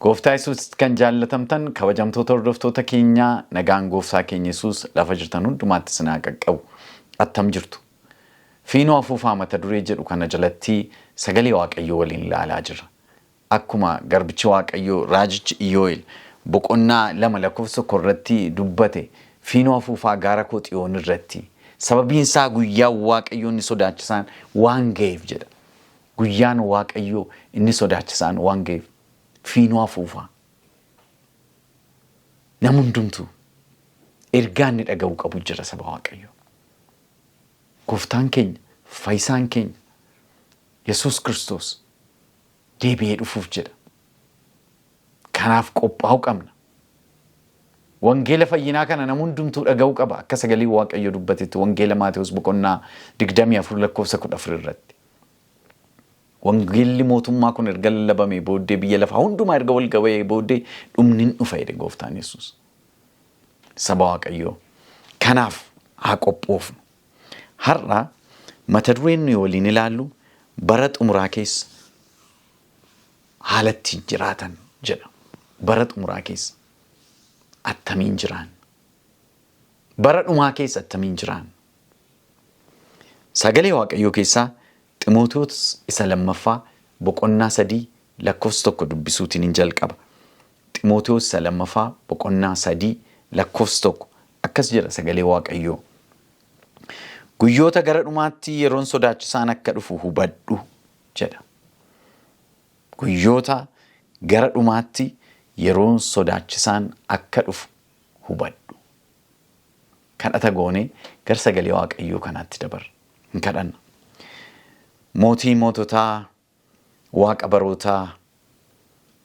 Gooftaa Yesuus kan jaallatamtan kabajamtoota hordoftoota keenyaa nagaan gooftaa keenya Yesuus lafa jirtan hundumaatti sinaa qaqqabu attam jirtu. Fiinoo afuufaa mata duree jedhu kana jalatti sagalee Waaqayyoo waliin ilaalaa jirra. Akkuma garbichi Waaqayyoo raajichi Iyoo'el boqonnaa 2 irratti dubbate fiinoo afuufaa gaara Xiyoon irratti sababiin isaa guyyaa Waaqayyoo inni sodaachisaan waan ga'eef jedha. Guyyaan Waaqayyoo inni sodaachisaan waan ga'eef fiinoo afuufaa nama hundumtuu ergaa inni dhaga'u qabu jira saba Waaqayyoo. Gooftaan keenya fayyisaan keenya Yesuus Kiristoos deebi'ee dhufuuf jedha. Kanaaf qophaa'uu qabna. Wangeela fayyinaa kana nama hundumtuu dhaga'uu qaba. Akka sagalee Waaqayyoo dubbatetti wangeela Maatewos boqonnaa 24:14 irratti. Wangeelli mootummaa kun erga lallabamee booddee biyya lafaa hundumaa erga wal ga'ee booddee dhumniin dhufa jedhe gooftaan Yesuus. Saba Waaqayyoo kanaaf haa qophoofnu. Har'a mata dureen nuyi waliin ilaallu bara xumuraa keessa haala ittiin jiraatan jedha. Bara xumuraa keessa attamiin jiraan? Bara dhumaa keessa attamiin jiraan? Sagalee Waaqayyoo keessaa Ximootiyoos isa lammaffaa boqonnaa 3:1 dubbisuutiin hin jalqaba. Ximootiyoos isa lammaffaa boqonnaa 3:1 akkas jedha sagalee Waaqayyoo. Guyyoota gara dhumaatti yeroon sodaachisaan akka dhufu hubadhu jedha. Guyyoota gara dhumaatti yeroon sodaachisaan akka dhufu hubadhu. Kadhata goonee gara sagalee Waaqayyoo kanaatti dabarra. Hin kadhanna. Mootii moototaa, Waaqa barootaa,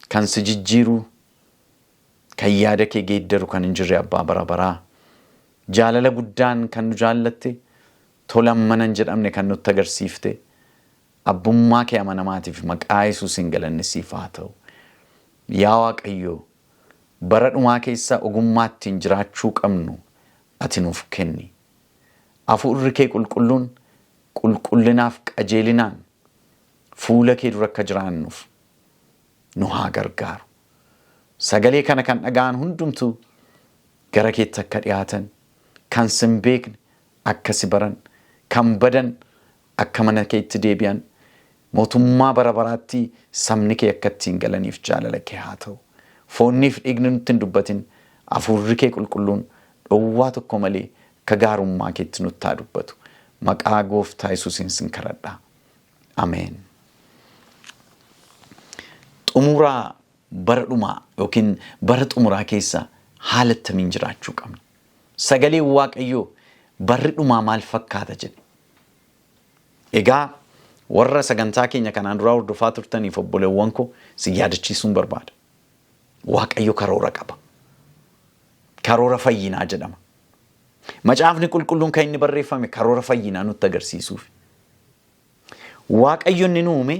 kan si jijjiiru, kan yaada kee geeddaru kan hin jirre abbaa bara baraa, jaalala guddaan kan nu jaallatte, tola mana hin jedhamne kan nutti agarsiifte, abbummaa kee amanamaatiif maqaa Yesuusiin galanni siif haa ta'u. Yaa Waaqayyoo, bara dhumaa keessa ogummaa ittiin jiraachuu qabnu ati nuuf kenni. Hafuurri kee qulqulluun qulqullinaaf qajeelinaan fuula kee dura akka jiraannuuf nu haa gargaaru. Sagalee kana kan dhaga'an hundumtuu gara keetti akka dhiyaatan, kan sin beekne akka si baran, kan badan akka mana keetti deebi'an, mootummaa bara baraatti sabni kee akka ittiin galaniif jaalala kee haa ta'u. Foonniif dhiigni nutti hin dubbatin, hafuurri kee qulqulluun dhowwaa tokko malee akka gaarummaa keetti nutti haa dubbatu. Maqaa gooftaa Yesuusiin sin kadhadha. Ameen. Xumuraa bara dhumaa yookiin bara xumuraa keessa haala attamiin jiraachuu qabna? Sagalee Waaqayyoo barri dhumaa maal fakkaata jedhe? Egaa warra sagantaa keenya kanaan duraa hordofaa turtaniif obboleewwan koo si yaadachiisuun barbaada. Waaqayyo karoora qaba. Karoora fayyinaa jedhama. Macaafni qulqulluun kan inni barreeffame karoora fayyinaa nutti agarsiisuuf. Waaqayyo inni nu uume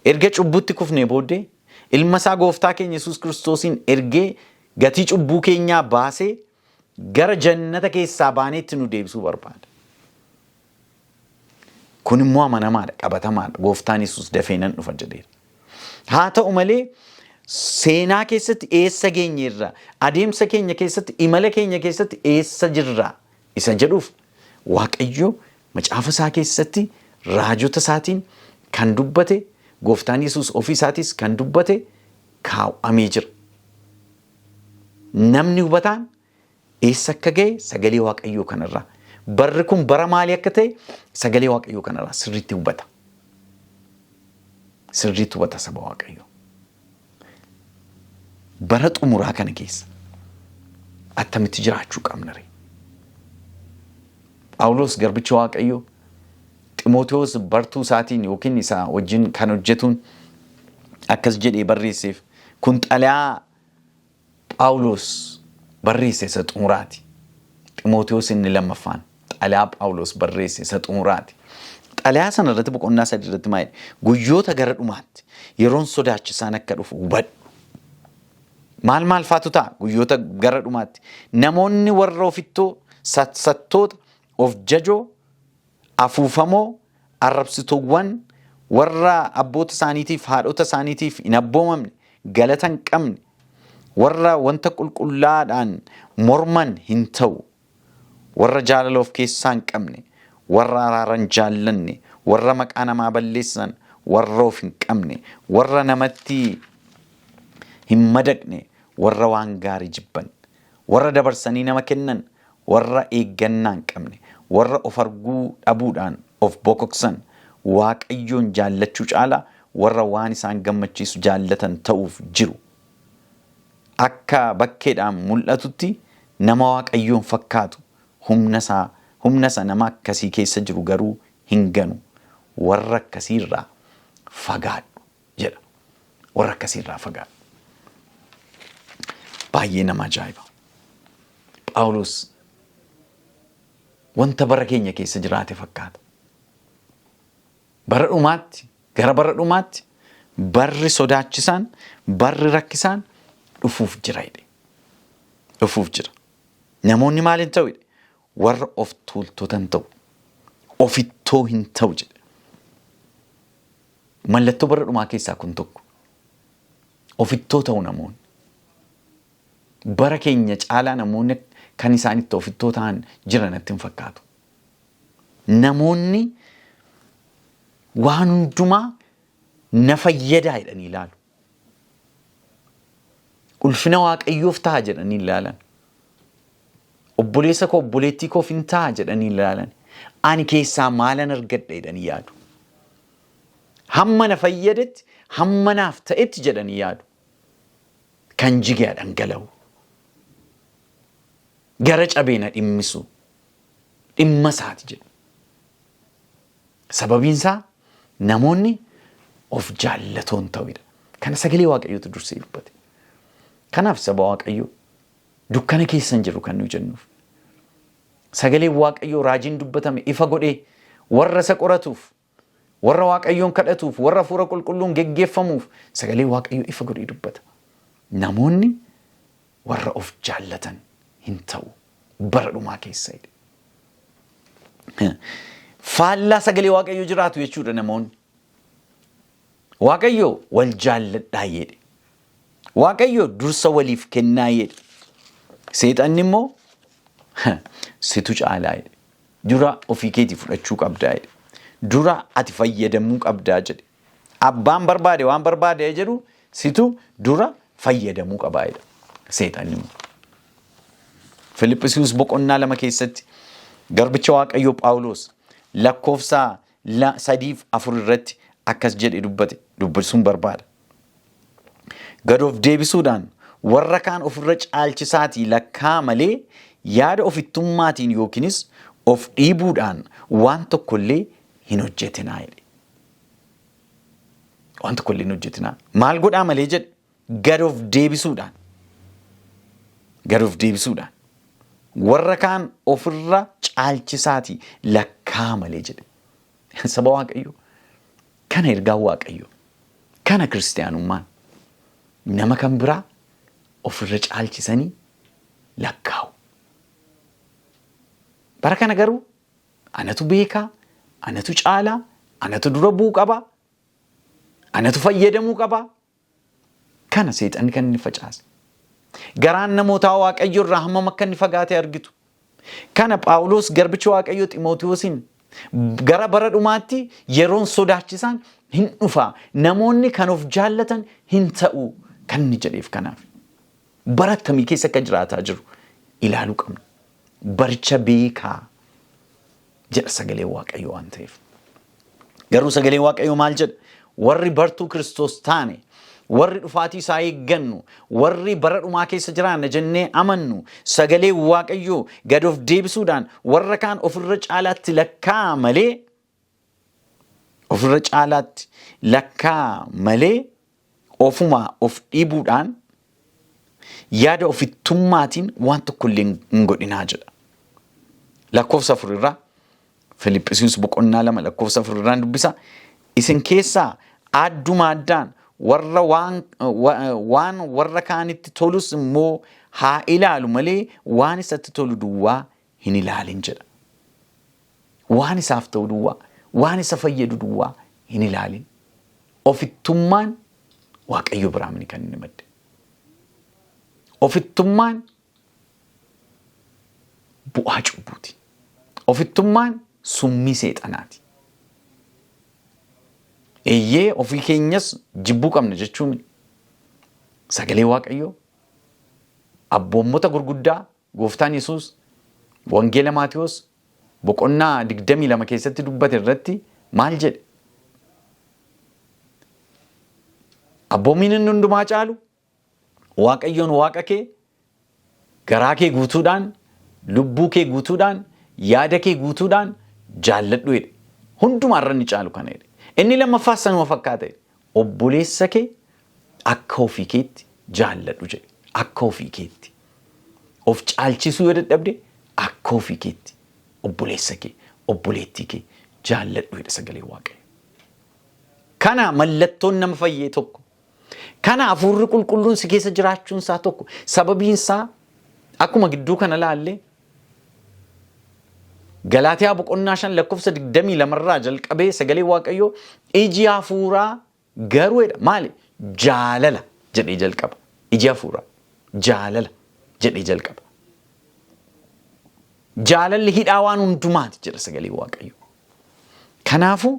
erga cubbutti kufnee booddee ilma isaa gooftaa keenya Yesuus Kiristoosiin ergee gatii cubbuu keenyaa baasee gara jannata keessaa baaneetti nu deebisuu barbaada. Kun immoo amanamaadha, qabatamaadha. Gooftaan Yesuus dafee nan dhufa jedheera. Haa ta'u malee seenaa keessatti eessa geenyeerra, adeemsa keenya keessatti, imala keenya keessatti eessa jirra isa jedhuuf Waaqayyo macaafa isaa keessatti raajota isaatiin kan dubbate, gooftaan Yesuus ofii isaatis kan dubbate kaa'amee jira. Namni hubataan eessa akka ga'e sagalee Waaqayyoo kanarraa, barri kun bara maalii akka ta'e sagalee Waaqayyoo kanarraa sirriitti hubata. Sirriitti hubata saba Waaqayyoo. Bara xumuraa kana keessa attamitti jiraachuu qabna ree. Phaawulos garbicha Waaqayyoo Ximootiyoos bartuu isaatiin yookiin isaa wajjin kan hojjetuun akkas jedhee barreesseef kun xalayaa Phaawulos barreesse isa xumuraati. Ximootiyoos inni lammaffaan xalayaa Phaawulos barreesse isa xumuraati. Xalayaa sana irratti boqonnaa 3 irratti maal guyyoota gara dhumaatti yeroon sodaachisaan akka dhufu hubadhu. Maal faatu ta'a guyyoota gara dhumaatti namoonni warra ofittoo sattoota of jajoo afuufamoo arrabsituuwwan warra abboota isaaniitiif haadhota isaaniitiif hin abboomamne galata hin qabne warra wanta qulqullaadhaan morman hin ta'u warra jaalala of keessaa hin qabne warra araaran jaallanne warra maqaa namaa balleessan warra of hin qabne warra namatti hin madaqne warra waan gaarii jibban warra dabarsanii nama kennan warra eeggannaa hin qabne warra of arguu dhabuudhaan of bokoksan Waaqayyoon jaallachuu caalaa warra waan isaan gammachiisu jaallatan ta'uuf jiru. Akka bakkeedhaan mul'atutti nama Waaqayyoon fakkaatu humna isaa nama akkasii keessa jiru garuu hin ganu warra akkasiirraa fagaadhu jedha. Warra akkasiirraa fagaadhu. Baay'ee nama ajaa'iba. Phaawulos wanta bara keenya keessa jiraate fakkaata. Bara dhumaatti gara bara dhumaatti barri sodaachisaan barri rakkisaan dhufuuf jira jedhe. Dhufuuf jira. Namoonni maal hin ta'u jedhe warra of tuultota hin ta'u ofittoo hin ta'u jedhe. Mallattoo bara dhumaa keessaa kun tokko ofittoo ta'u namoonni. Bara keenya caalaa namoonni kan isaanitti ofittoo ta'an jiranatti hin fakkaatu. Namoonni waan hundumaa na fayyadaa jedhanii ilaalu. Ulfina Waaqayyoof ta'a jedhanii ilaalan. Obboleessa koo obboleettii koof hin ta'a jedhanii ilaalan. Ani keessaa maalan argadha jedhanii yaadu. Hamma na fayyadetti hamma naaf ta'etti jedhanii yaadu. Kan jigee dhangala'u. Gara cabeena dhimmisu. Dhimma isaati jedhu. Sababiin isaa namoonni of jaallatoon ta'uudha. Kana sagalee Waaqayyootu dursee dubbate. Kanaaf saba Waaqayyoo dukkana keessa hin jiru kan nuyi jennuuf. Sagalee Waaqayyoo raajiin dubbatame ifa godhee warra isa qoratuuf, warra Waaqayyoon kadhatuuf, warra hafuura qulqulluun geggeeffamuuf sagalee Waaqayyoo ifa godhee dubbata. Namoonni warra of jaallatan hin ta'u bara dhumaa keessa jedhe. Faallaa sagalee Waaqayyoo jiraatu jechuudha namoonni. Waaqayyoo wal jaalladhaa jedhe. Waaqayyoo dursa waliif kennaa jedhe. Seexanni immoo situ caalaa jedhe. Dura ofii keetii fudhachuu qabdaa jedhe. Dura ati fayyadamuu qabdaa jedhe. Abbaan barbaade waan barbaade jedhu situ dura fayyadamuu qabaa jedha. Seexanni immoo. Filiphisius boqonnaa 2 keessatti garbicha Waaqayyoo Phaawulos lakkoofsa 3-4 irratti akkas jedhe dubbisuun barbaada. Gad of deebisuudhaan warra kaan ofirra caalchisaatii lakkaa malee yaada ofittummaatiin yookiinis of dhiibuudhaan waan tokkollee hin hojjetinaa jedhe. Waan tokkollee hin hojjetinaa. Maal godhaa malee jedhe gad of deebisuudhaan. Gad of deebisuudhaan. Warra kaan ofirra caalchisaatii lakkaa malee jedhe. Saba Waaqayyoo. Kana ergaa Waaqayyoo. Kana kiristaanummaan. Nama kan biraa ofirra caalchisanii lakkaa'u. Bara kana garuu anatu beekaa, anatu caalaa, anatu dura bu'uu qabaa, anatu fayyadamuu qabaa. Kana seexanni kan inni facaase. Garaan namootaa Waaqayyoo irraa hammam akka inni fagaatee argitu. Kana Phaawulos garbicha Waaqayyoo Ximootiyoosiin gara bara dhumaatti yeroon sodaachisaan hin dhufaa. Namoonni kan of jaallatan hin ta'u kan inni jedheef kanaaf. Bara akkamii keessa akka jiraataa jiru ilaaluu qabna. Baricha beekaa jedha sagalee Waaqayyoo waan ta'eef. Garuu sagalee Waaqayyoo maal jedha? Warri bartuu Kiristoos taane warri dhufaatii isaa eeggannu, warri bara dhumaa keessa jiraanna jennee amannu, sagalee Waaqayyoo gad of deebisuudhaan warra kaan ofirra caalaatti lakkaa malee ofumaa of dhiibuudhaan yaada ofittummaatiin waan tokko illee hin godhinaa jedha. Lakkoofsa 4 irraa Filiphisius boqonnaa 2 lakkoofsa 4 irraan dubbisa. Isin keessaa adduma addaan waan warra kaanitti tolus immoo haa ilaalu malee waan isatti tolu duwwaa hin ilaalin jedha. Waan isaaf ta'u duwwaa, waan isa fayyadu duwwaa hin ilaalin. Ofittummaan Waaqayyo biraa miti kan inni madde. Ofittummaan bu'aa cubbuuti. Ofittummaan summii seexanaati. Eeyyee ofii keenyas jibbuu qabna jechuun sagalee Waaqayyoo abboommota gurguddaa Gooftaan Yesuus Wangeela Maatiyos boqonnaa 22 keessatti dubbate irratti maal jedhe? Abboomiin inni hundumaa caalu Waaqayyoon Waaqa kee garaa kee guutuudhaan, lubbuu kee guutuudhaan, yaada kee guutuudhaan jaalladhu jedhe. Hundumaa irra ni caalu kana jedhe. Inni lammaffaa sanuma fakkaata jedhe. Obboleessa kee akka ofii keetti jaalladhu jedhe. Akka ofii keetti. Of caalchisuu yoo dadhabde akka ofii keetti obboleessa kee, obboleettii kee jaalladhu jedhe sagalee Waaqayyo. Kana mallattoon nama fayyee tokko. Kana hafuurri qulqulluun si keessa jiraachuun isaa tokko. Sababiin isaa akkuma gidduu kana laallee Galaatiyaa boqonnaa 5 lakkoofsa 22 irraa jalqabee sagalee Waaqayyoo iji hafuuraa garuu jedha. Maali? Jaalala jedhee jalqaba. Iji hafuuraa jaalala jedhee jalqaba. Jaalalli hidhaa waan hundumaati jedha sagalee Waaqayyoo. Kanaafuu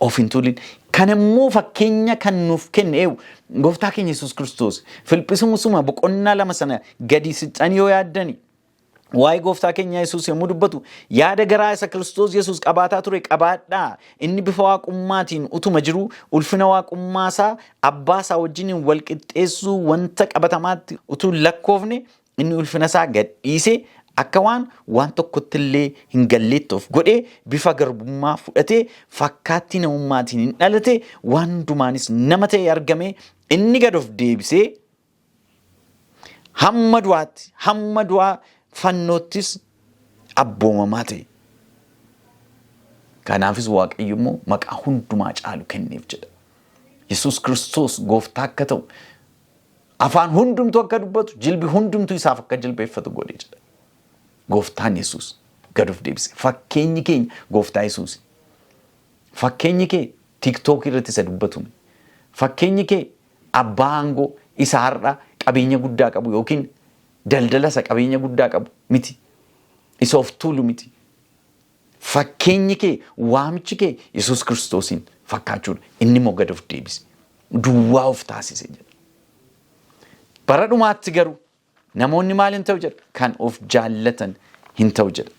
of hin tuulin. Kan immoo fakkeenya kan nuuf kenne Gooftaa keenya Yesuus Kiristoos Filiphisimusuma boqonnaa 2 sana gadi siqanii yoo yaaddani waa'ee Gooftaa keenya Yesuus yommuu dubbatu yaada garaa isa Kiristoos Yesuus qabaataa ture qabaadhaa. Inni bifa waaqummaatiin utuma jiru ulfina waaqummaasaa abbaa isaa wajjin wal qixxeessuu wanta qabatamaatti utuu lakkoofne inni ulfina isaa gad dhiisee akka waan tokkotti illee hin galleetti of godhee bifa garbummaa fudhatee fakkaattii namummaatiin hin dhalate waan hundumaanis nama ta'e argame inni gad of deebisee hamma du'aa fannoottis abboomamaa ta'e. Kanaafis Waaqayyo immoo maqaa hundumaa caalu kenneef jedha. Yesuus Kiristoos Gooftaa akka ta'u afaan hundumtu akka dubbatu jilbi hundumtu isaaf akka jilbeeffatu godhe jedha. Gooftaan Yesuus gad of deebise. Fakkeenyi keenya Gooftaa Yesuus. Fakkeenyi kee TikTok irratti isa dubbatu. Fakkeenyi kee abbaa aangoo isa har'a qabeenya guddaa qabu yookiin daldala isa qabeenya guddaa qabu miti. Isa of tuulu miti. Fakkeenyi kee waamichi kee Yesuus Kiristoosiin fakkaachuudha. Inni immoo gad of deebise. Duwwaa of taasise jedha. Bara dhumaatti garuu namoonni maal hin ta'u jedha? Kan of jaallatan hin ta'u jedha.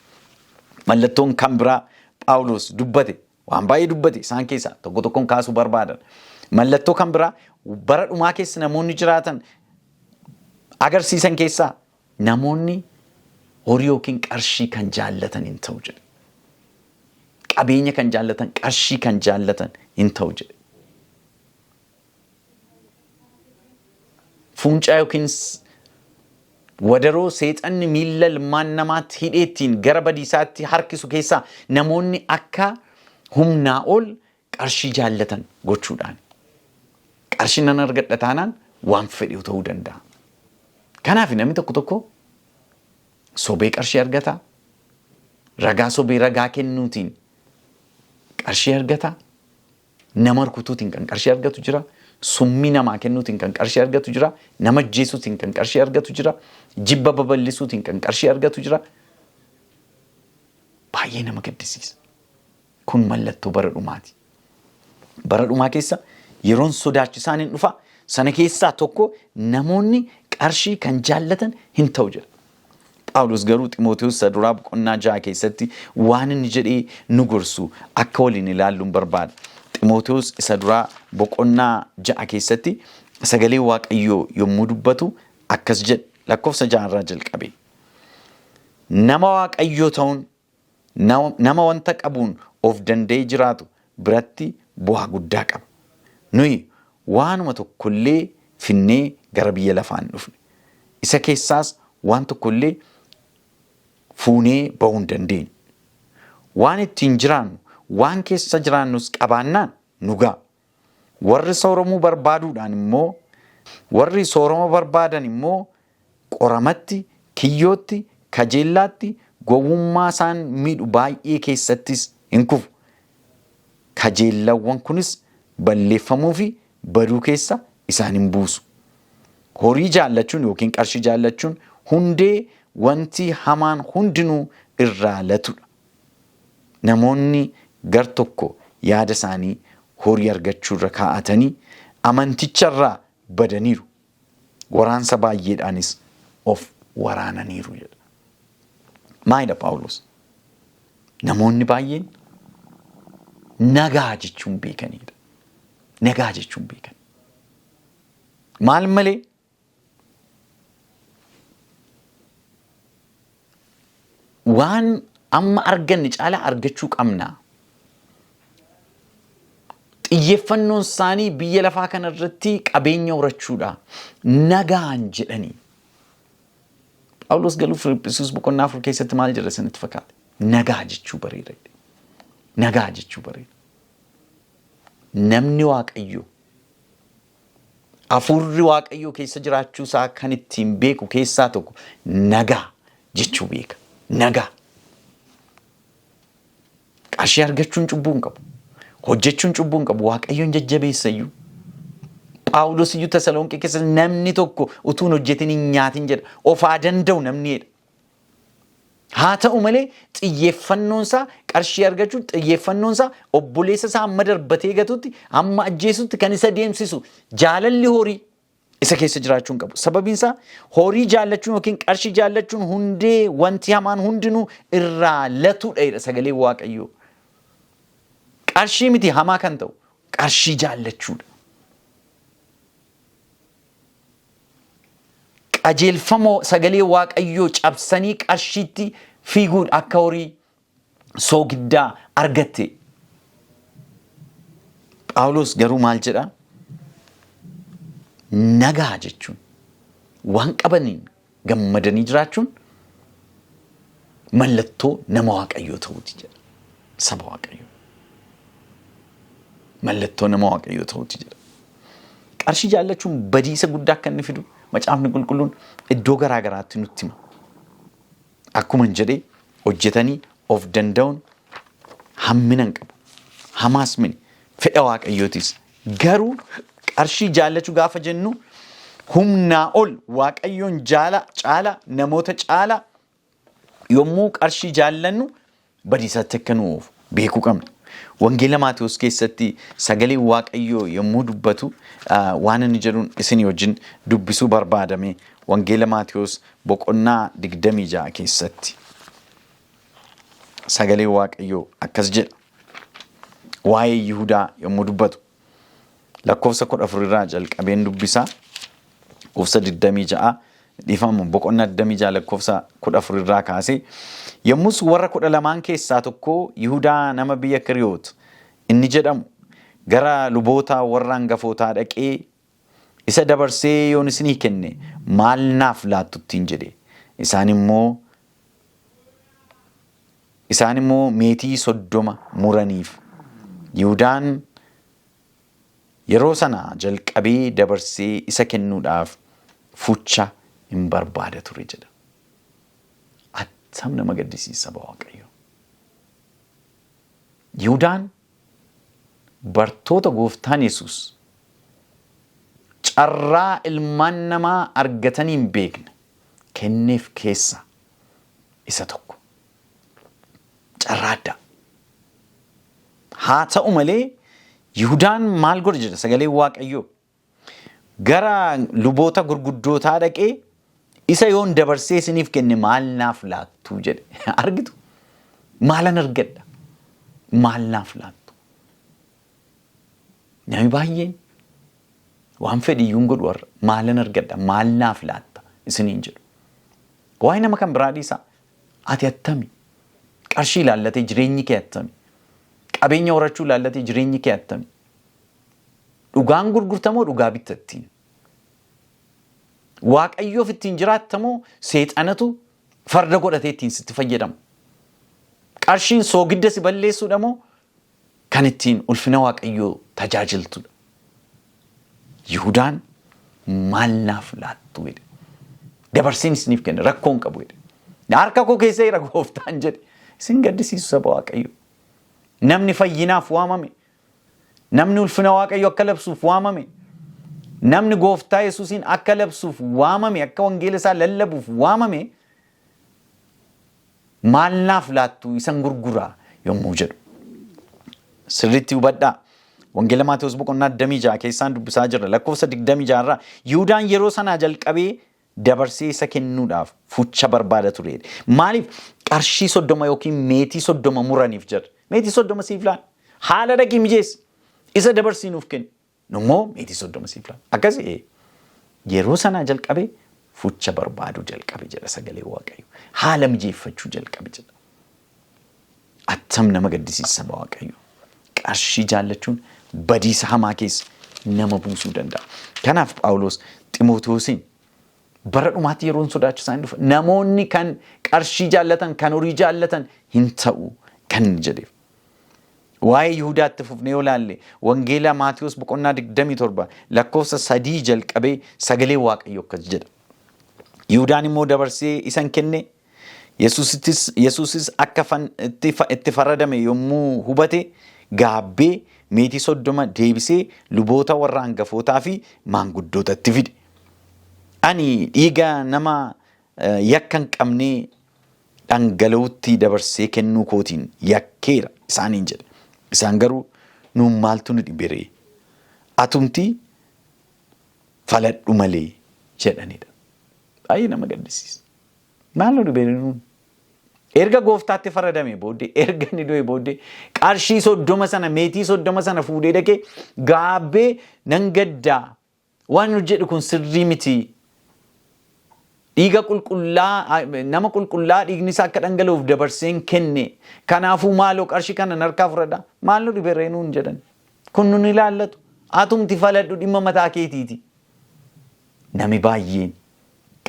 Mallattoon kan biraa Phaawulos dubbate waan baay'ee dubbate isaan keessaa tokko tokkoon kaasuu barbaadan. Mallattoo kan biraa bara dhumaa keessa namoonni jiraatan agarsiisan keessaa namoonni horii yookiin qarshii kan jaallatan hin ta'u jedha. Qabeenya kan jaallatan, qarshii kan jaallatan hin ta'u jedha. Fuuncaa yookiin wadaroo seexanni miilla ilmaan namaatti hidheettiin gara badiisaatti harkisu keessaa namoonni akka humnaa ol qarshii jaallatan gochuudhaan. Qarshii nan argadha taanaan waan fedhe ta'uu danda'a. Kanaaf namni tokko tokko sobee qarshii argata. Ragaa sobee ragaa kennuutiin qarshii argata. Nama rukutuutiin kan qarshii argatu jira. Summii namaa kennuutiin kan qarshii argatu jira. Nama ajjeesuutiin kan qarshii argatu jira. Jibba babal'isuutiin kan qarshii argatu jira. Baay'ee nama gaddisiisa. Kun mallattoo bara dhumaati. Bara dhumaa keessa yeroon sodaachisaan hin dhufa. Sana keessaa tokko namoonni qarshii kan jaallatan hin ta'u jedha. Phaawulos garuu Xiimotewos duraa boqonnaa 6 keessatti waan inni jedhee nu gorsu akka waliin ilaalluun barbaada. Xiimotewos isa duraa boqonnaa 6 keessatti sagalee waaqayyoo yommuu dubbatu akkas jedha lakkoofsa 6 irraa jalqabee. Nama waaqayyoo ta'uun nama wanta qabuun of danda'ee jiraatu biratti bu'aa guddaa qaba. Nuyi waanuma tokkollee finnee gara biyya lafaan dhufne. Isa keessaas waan tokkollee fuunee ba'uu hin dandeenyu. Waan ittiin jiraannu, waan keessa jiraannus qabaannaan nu ga'a. Warri sooromuu barbaaduudhaan immoo, warri sooroma barbaadan immoo qoramatti, kiyyootti, kajeellaatti, gowwummaa isaan miidhu baay'ee keessattis hin kufu. Kajeellawwan kunis balleeffamuu fi baduu keessa isaan hin buusu. Horii jaallachuun yookiin qarshii jaallachuun hundee wanti hamaan hundinuu irraa latudha. Namoonni gar tokko yaada isaanii horii argachuu irra kaa'atanii amanticharraa badaniiru. Waraansa baay'eedhaanis of waraananiiru jedha. Maalidha Phaawulos? Namoonni baay'een nagaa jechuun beekanidha. Nagaa jechuun beekan. Maal malee? Waan amma arganne caalaa argachuu qabna. Xiyyeeffannoon isaanii biyya lafaa kana irratti qabeenya horachuudha. Nagaan jedhanii. Phaawulos galuu Filiphisius boqonnaa 4 keessatti maal jedha isinitti fakkaata? Nagaa jechuu bareeda. Nagaa jechuu bareeda. Namni waaqayyo hafuurri waaqayyo keessa jiraachuu isaa kan ittiin beeku keessaa tokko nagaa jechuu beeka. Nagaa. Qarshii argachuun cubbuu hin qabu. Hojjechuun cubbuu hin qabu. Waaqayyoon jajjabeessayyuu. Phaawulos iyyuu Tasalonqee keessa namni tokko utuun hojjetin hin nyaatin jedha. Ofaa danda'u namni jedha. Haa ta'u malee xiyyeeffannoon isaa qarshii argachuun xiyyeeffannoon isaa obboleessa isaa amma darbatee gatutti amma ajjeesutti kan isa deemsisu jaalalli horii isa keessa jiraachuu hin qabu. Sababiin isaa horii jaallachuun yookiin qarshii jaallachuun hundee wanti hamaan hundinuu irraa latudha jedha sagalee waaqayyoo. Qarshii miti hamaa kan ta'u qarshii jaallachuudha. Qajeelfamoo sagalee waaqayyoo cabsanii qarshiitti fiiguudha akka horii soogiddaa argatte. Phaawulos garuu maal jedha? Nagaa jechuun waan qabaniin gammadanii jiraachuun mallattoo nama waaqayyoo ta'uuti jedha. Saba waaqayyoo. Mallattoo nama waaqayyoo ta'uuti jedha. Qarshii jaallachuun badiisa guddaa akka inni fidu macaafni qulqulluun iddoo garaa garaatti nutti hima. Akkuma jedhee hojjetanii of danda'uun hammina hin qabu. Hamaas mini fedha waaqayyootis. Garuu qarshii jaallachuu gaafa jennu humnaa ol waaqayyoon caala namoota caala yommuu qarshii jaallannu badiisatti akka nu oofu beekuu qabna. Wangeela Maatewos keessatti sagalee waaqayyoo yommuu dubbatu waan inni jedhuun isin wajjin dubbisuu barbaadame. Wangeela Maatewos boqonnaa 26 keessatti sagalee waaqayyoo akkas jedha. Waa'ee Yihudaa yommuu dubbatu lakkoofsa 14 irraa jalqabeen dubbisaa. Lakkoofsa 26 dhiifama boqonnaa 26 lakkoofsa 14 irraa kaasee yommus warra 12 keessaa tokko Yihudaa nama biyya Kiriyoot inni jedhamu gara luboota warra hangafootaa dhaqee isa dabarsee yoon isinii kenne maal naaf laattuttiin jedhe. Isaan immoo meetii 30 muraniif. Yihudaan yeroo sana jalqabee dabarsee isa kennuudhaaf fucha hin barbaada ture jedha. Attam nama gaddisiisa saba waaqayyo. Yihudaan bartoota gooftaan Yesuus carraa ilmaan namaa argatanii hin beekne kenneef keessa isa tokko. Carraa addaa. Haa ta'u malee Yihudaan maal godhe jedha sagalee waaqayyoo. Gara luboota gurguddootaa dhaqee isa yoon dabarsee isiniif kenne maal naaf laattu jedhe. Argitu? Maalan argadha? Maal naaf laattu? Namni baay'een waan fedhiyyuun godhu warra maalan argadha maal naaf laatta isiniin jedhu. Waa'ee nama kan biraa dhiisaa ati attami qarshii ilaallatee jireenyi kee attami qabeenya horachuu ilaallatee jireenyi kee attami dhugaan gurgurtamoo dhugaa bittattiin waaqayyoof ittiin jiraattamoo seexanatu farda godhatee ittiin sitti fayyadamu qarshiin soogidda si balleessuudhamoo kan ittiin ulfina waaqayyoo tajaajiltudha. Yihudaan maal naaf laattu jedhe dabarsiin isiniif kenne rakkoon qabu jedhe harka koo keessa jira gooftaan jedhe isin gaddisiisu saba waaqayyoo. Namni fayyinaaf waamame namni ulfina waaqayyoo akka labsuuf waamame namni gooftaa Yesuusiin akka labsuuf waamame akka wangeela isaa lallabuuf waamame maal naaf laattu isan gurguraa yommuu jedhu sirriitti hubadhaa. Wangeela Maatewos boqonnaa 26 keessaan dubbisaa jirra lakkoofsa 26 irraa Yihuudaan yeroo sanaa jalqabee dabarsee isa kennuudhaaf fucha barbaada ture. Maaliif qarshii 30 yookiin meetii 30 muraniif jedha. Meetii 30 siif laan haala dhaqii mijeessi isa dabarsiinuuf kennu. Nummoo meetii 30 siif laan akkasii yeroo sanaa jalqabee fucha barbaaduu jalqabe jedha sagalee waaqayyo. Haala mijeeffachuu jalqabe jedha. Attam nama gaddisiisa saba waaqayyo. Qarshii jaallachuun badiisa hamaa keessa nama buusuu danda'a. Kanaaf Phaawulos Ximootewosiin bara dhumaatti yeroon sodaachisaan dhufa namoonni kan qarshii jaallatan kan horii jaallatan hin ta'u kan jedheef. Waa'ee Yihudaatti fufnee yoo laalle wangeela Maatewos boqonnaa 27 lakkoofsa 3 jalqabee sagalee waaqayyo akkas jedha. Yihudaan immoo dabarsee isan kenne Yesuusis akka itti faradame yommuu hubate gaabbee meetii 30 deebisee luboota warra hangafootaa fi maanguddootatti fide. Ani dhiiga nama yakka hin qabnee dhangala'uutti dabarsee kennuu kootiin yakkeera isaaniin jedhe. Isaan garuu nuun maaltu nu dhibee atumti faladhu malee jedhanidha. Baay'ee nama gaddisiisa. Maal nu dhibee nuun? Erga gooftaatti faradame booddee erga inni du'e booddee qarshii 30 sana meetii 30 sana fuudhee dhaqee gaabbee nan gaddaa waan nu jedhu kun sirrii miti. Dhiiga qulqullaa nama qulqullaa dhiigni isaa akka dhangala'uuf dabarseen kenne kanaafuu maaloo qarshii kana narkaa fudhadhaa maal nu dhibee nuun jedhan kun nun ilaallatu atumti faladhu dhimma mataa keetiiti. Namni baay'een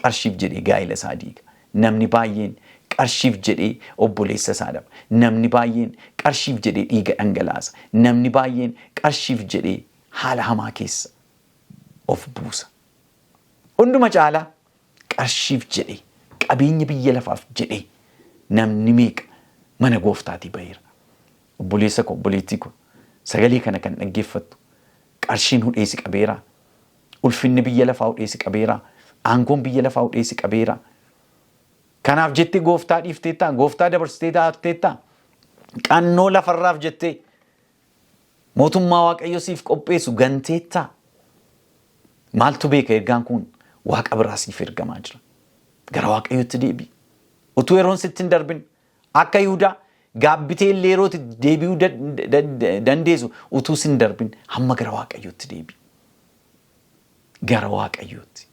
qarshiif jedhee gaa'ela isaa diiga. Namni baay'een qarshiif jedhee obboleessa isaa dhaba. Namni baay'een qarshiif jedhee dhiiga dhangalaasa. Namni baay'een qarshiif jedhee haala hamaa keessa of buusa. Hunduma caalaa qarshiif jedhee qabeenya biyya lafaaf jedhee namni meeqa mana gooftaatii baheera. Obboleessa koo obboleettii koo sagalee kana kan dhaggeeffattu qarshiin hudheesi qabeera. Ulfinni biyya lafaa hudheesi qabeera. Aangoon biyya lafaa hudheesi qabeera. Kanaaf jettee gooftaa dhiifteettaa gooftaa dabarsitee taa'atteettaa qannoo lafarraaf jettee mootummaa waaqayyo siif qopheessu ganteettaa maaltu beeka ergaan kun waaqa biraa siif ergamaa jira. Gara waaqayyotti deebi'i. Utuu yeroon sitti hin darbin akka Yihudaa gaabbitee illee yerootti deebi'uu dandeessu utuu sin darbin hamma gara waaqayyotti deebi'i. Gara waaqayyotti.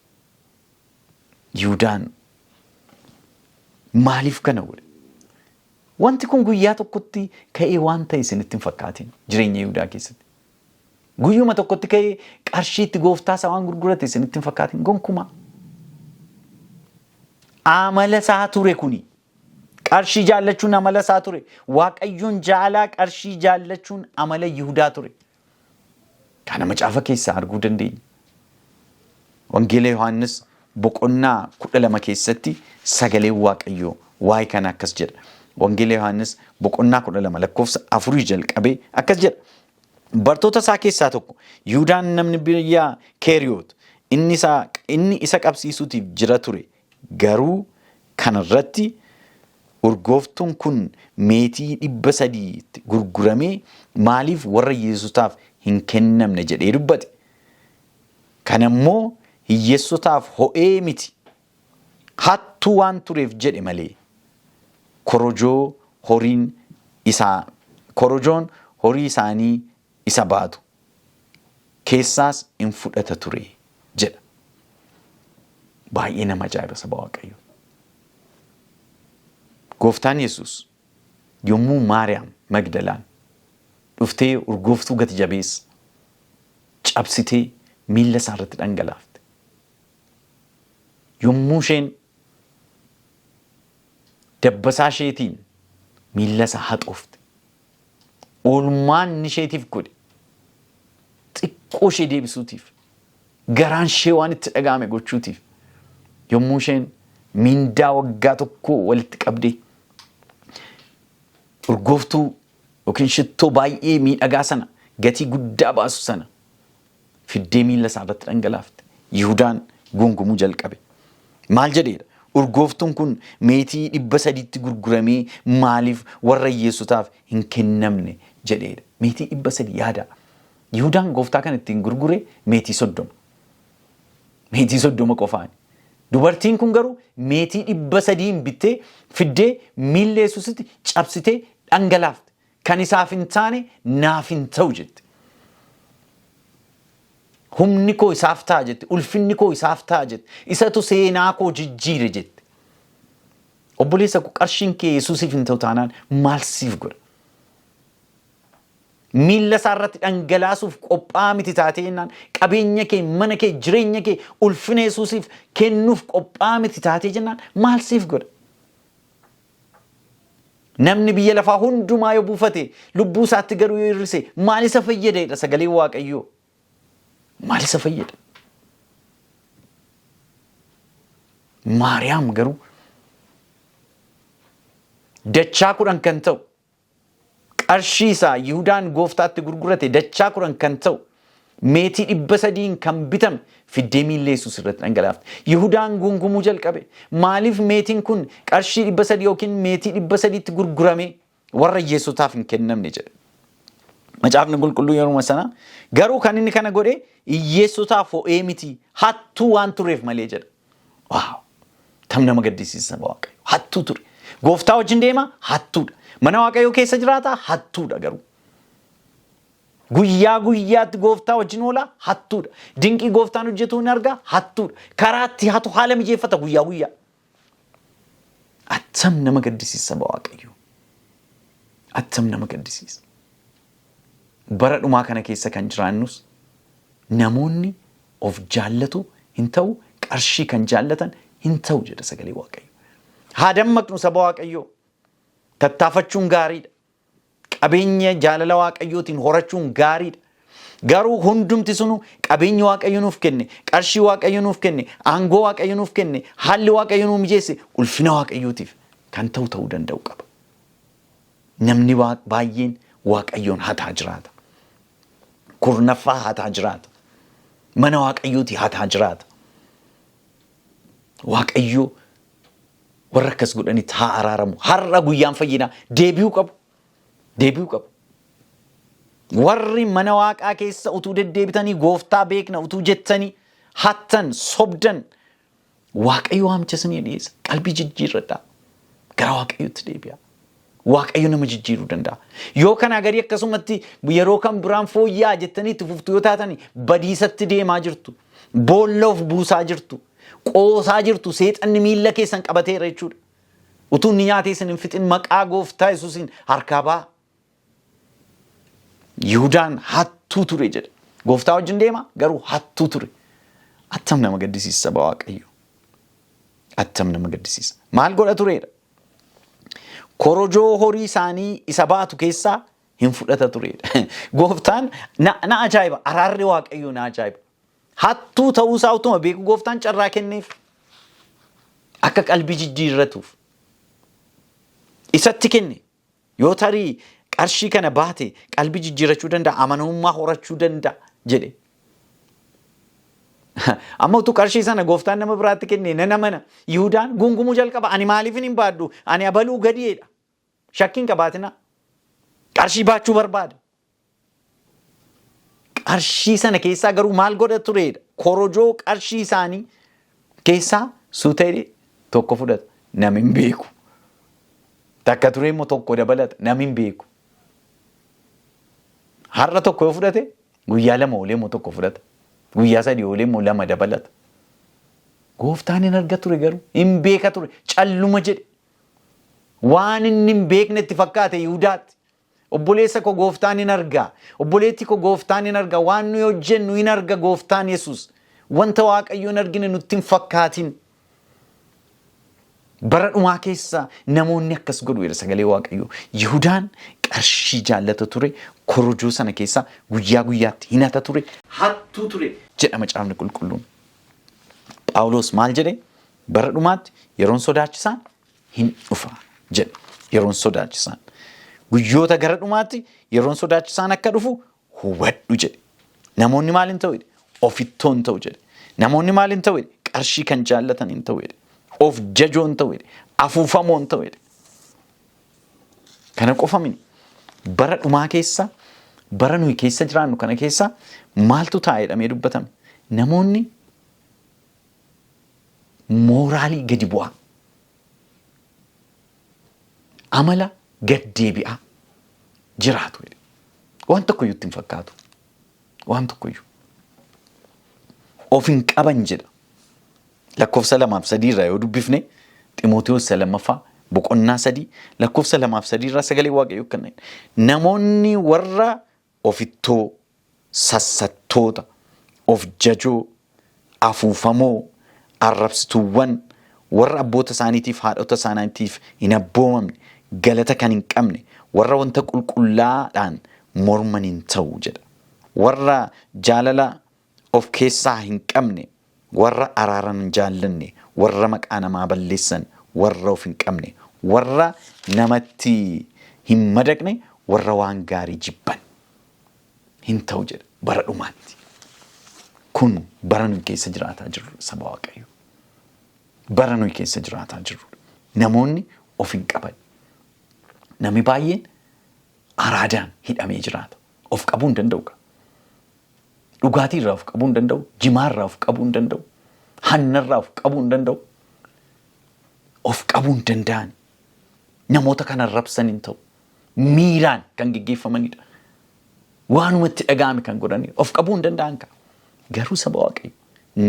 Yihudaan maaliif kana godhe? Wanti kun guyyaa tokkotti ka'ee waan ta'e isinitti hin fakkaatin jireenya Yihudaa keessatti. Guyyuma tokkotti ka'ee qarshiitti gooftaa isaa waan gurgurate isinitti hin fakkaatin gonkumaa. Amala isaa ture kuni. Qarshii jaallachuun amala isaa ture. Waaqayyoon jaalaa qarshii jaallachuun amala Yihudaa ture. Kana macaafa keessaa arguu dandeenya. Wangeela Yohaannis boqonnaa 12 keessatti sagalee waaqayyoo waa'ee kana akkas jedha. Wangeela Yohaannis boqonnaa 12 lakkoofsa 4 jalqabee akkas jedha. Bartoota isaa keessaa tokko Yihudaan namni biyya Keeriyoot inni isa qabsiisuutiif jira ture. Garuu kanarratti urgooftuun kun meetii 300 gurguramee maaliif warra Yesuusaaf hin kennamne jedhee dubbate. Kanammoo hiyyeessotaaf ho'ee miti. Hattuu waan tureef jedhe malee. Korojoon horii isaanii isa baatu keessaas hin fudhata ture jedha. Baay'ee nama ajaa'iba saba Waaqayyo. Gooftaan Yesuus yommuu Maariyaam Magdalaan dhuftee urgooftuu gati jabeessa cabsitee miilla isaa irratti dhangalaafte. Yommuu isheen dabbasaa isheetiin miilla isaa haxoofte. Oolmaan isheetiif godhe xiqqoo ishee deebisuutiif garaan ishee waan itti dhaga'ame gochuutiif yommuu isheen mindaa waggaa tokko walitti qabdee urgooftuu yookiin shittoo baay'ee miidhagaa sana gatii guddaa baasu sana fiddee miilla isaa irratti dhangalaafte. Yihudaan gungumuu jalqabe. Maal jedheedha? Urgooftuun kun meetii 300tti gurguramee maaliif warra hiyyeessotaaf hin kennamne jedheedha. Meetii 300 yaada. Yihudaan gooftaa kan ittiin gurgure meetii 30. Meetii 30 qofaani. Dubartiin kun garuu meetii 300 bittee fiddee miilla Yesuusitti cabsitee dhangalaafte. Kan isaaf hin taane naaf hin ta'u jette. Humni koo isaaf ta'a jette. Ulfinni koo isaaf ta'a jette. Isatu seenaa koo jijjiire jette. Obboleessa koo qarshiin kee Yesuusiif hin ta'u taanaan maal siif godha? Miilla isaa irratti dhangalaasuuf qophaa miti taatee jennaan qabeenya kee, mana kee, jireenya kee ulfina Yesuusiif kennuuf qophaa miti taatee jennaan maal siif godha? Namni biyya lafaa hundumaa yoo buufate lubbuu isaatti garuu yoo hir'ise maal isa fayyada? Sagalee Waaqayyoo maal isa fayyada? Maariyaam garuu dachaa 10 kan ta'u qarshii isaa Yihudaan gooftaatti gurgurate dachaa 10 kan ta'u meetii 300 kan bitame fiddee miilla Yesuus irratti dhangalaafte. Yihudaan gungumuu jalqabe. Maaliif meetiin kun qarshii 300 yookiin meetii 300tti gurgurame warra hiyyeessotaaf hin kennamne jedhe. Macaafni qulqulluu yeroo sana garuu kan inni kana godhe hiyyeessotaaf ho'ee miti hattuu waan tureef malee jedha. Waaw! Tam nama gaddisiisa Waaqayyo. Hattuu ture. Gooftaa wajjin deema hattuudha. Mana Waaqayyoo keessa jiraata hattuudha garuu. Guyyaa guyyaatti gooftaa wajjin oola hattuudha. Dinqii gooftaan hojjetu hin arga hattuudha. Karaatti hatu haala mijeeffata guyyaa guyyaa. Attam nama gaddisiisa Waaqayyo. Attam nama gaddisiisa. Bara dhumaa kana keessa kan jiraannus namoonni of jaallatu hin ta'u, qarshii kan jaallatan hin ta'u jedha sagalee Waaqayyo. Haa dammaqnu saba Waaqayyoo. Tattaafachuun gaariidha. Qabeenya jaalala Waaqayyootiin horachuun gaariidha. Garuu hundumti sunu qabeenya Waaqayyo nuuf kenne, qarshii Waaqayyo nuuf kenne, aangoo Waaqayyo nuuf kenne, haalli Waaqayyo nuuf mijeesse ulfina Waaqayyootiif kan ta'uu danda'u qaba. Namni baay'een Waaqayyoon hataa jiraata. Kurnaffaa hataa jiraata. Mana Waaqayyooti hataa jiraata. Waaqayyo warra akkas godhanitti haa araaramu. Har'a guyyaan fayyinaa deebi'uu qabu. Deebi'uu qabu. Warri mana Waaqaa keessa utuu deddeebitanii gooftaa beekna utuu jettanii hattan sobdan Waaqayyo waamicha isinii dhiyeessa. Qalbii jijjiirradhaa. Gara Waaqayyootti deebi'a. Waaqayyo nama jijjiiruu danda'a. Yoo kana garii akkasumatti yeroo kan biraan fooyyaa jettanii itti fuftu yoo taatanii badiisatti deemaa jirtu. Boolla of buusaa jirtu. Qoosaa jirtu. Seexanni miilla keessan qabateera jechuudha. Utuu inni nyaatee isin hin fixin maqaa gooftaa Yesuusiin harkaa ba'a. Yihudaan hattuu ture jedha. Gooftaa wajjin deema garuu hattuu ture. Attam nama gaddisiisa saba Waaqayyo. Attam nama gaddisiisa. Maal godha tureedha? Korojoo horii isaanii isa baatu keessaa hin fudhata tureedha. Gooftaan na ajaa'iba. Araarri Waaqayyoo na ajaa'iba. Hattuu ta'uusaa utuma beeku gooftaan carraa kenneef. Akka qalbii jijjiirratuuf. Isatti kenne. Yoo tarii qarshii kana baate qalbii jijjiirrachuu danda'a. Amanamummaa horachuu danda'a jedhe. Amma utuu qarshii sana gooftaan nama biraatti kenne nana mana Yihudaan gungumuu jalqaba. Ani maaliif hin baaddu? Ani abaluu gadiidha. Shakkiin qabaatina. Qarshii baachuu barbaada. Qarshii sana keessaa garuu maal godha tureedha? Korojoo qarshii isaanii keessaa suutee tokko fudhata. Nam hin beeku. Takka tureemmoo tokko dabalata. Nam hin beeku. Har'a tokko yoo fudhate Guyyaa lama oolee moo tokko fudhata. Guyyaa sadii oolee moo lama dabalata. Gooftaan hin arga ture garuu hin beeka ture calluma jedhe. Waan inni hin beekne itti fakkaate Yihudaatti. Obboleessa koo gooftaan hin argaa. Obboleetti koo gooftaan hin argaa. Waan nuyi hojjennu hin arga gooftaan Yesuus. Wanta Waaqayyo hin argine nutti hin fakkaatin. Bara dhumaa keessa namoonni akkas godhu jedha sagalee Waaqayyo. Yihudaan qarshii jaallata ture. Korojoo sana keessa guyyaa guyyaatti hinata ture. Hattuu ture jedha macaafni qulqulluun. Phaawulos maal jedhe? Bara dhumaatti yeroon sodaachisaan hin dhufa jedhe. Yeroon sodaachisaan. Guyyoota gara dhumaatti yeroon sodaachisaan akka dhufu hubadhu jedhe. Namoonni maal hin ta'u jedhe? Ofittoo hin ta'u jedhe. Namoonni maal hin ta'u jedhe? Qarshii kan jaallatan hin ta'u jedhe. Of jajoo hin ta'u jedhe. Afuufamoo hin ta'u jedhe. Kana qofa miti. Bara dhumaa keessa, bara nuyi keessa jiraannu kana keessa maaltu taa'e jedhamee dubbatame? Namoonni mooraalii gadi bu'aa. Amala gad deebi'aa jiraatu jedhe. Waan tokkoyyuu itti hin fakkaatu. Waan tokkoyyuu. Of hin qaban jedha. Lakkoofsa 2-3 irraa yoo dubbifne Ximootiyoos 2 boqonnaa 3 lakkoofsa 2-3 irraa sagalee Waaqayyoo kenna. Namoonni warra ofittoo, sassattoota, of jajoo, afuufamoo, arrabsituuwwan, warra abboota isaaniitiif haadhota isaaniitiif hin abboomamne, galata kan hin qabne, warra wanta qulqullaadhaan morman hin ta'u jedha. Warra jaalala of keessaa hin qabne, warra araaran hin jaallanne, warra maqaa namaa balleessan, warra of hin qabne, warra namatti hin madaqne, warra waan gaarii jibban hin ta'u jedha bara dhumaatti. Kun bara nuyi keessa jiraataa jirru saba Waaqayyo. Bara nuyi keessa jiraataa jirru. Namoonni of hin qaban. Namni baay'een araadaan hidhamee jiraata. Of qabuu hin danda'u. Dhugaatii irraa of qabuu hin danda'u. Jimaa irraa of qabuu hin danda'u. Hanna irraa of qabuu hin danda'u. Of qabuu hin danda'an. Namoota kan arrabsan hin ta'u. Miiraan kan geggeeffamanidha. Waanumatti dhaga'ame kan godhanidha. Of qabuu hin danda'an ka. Garuu saba Waaqayyo.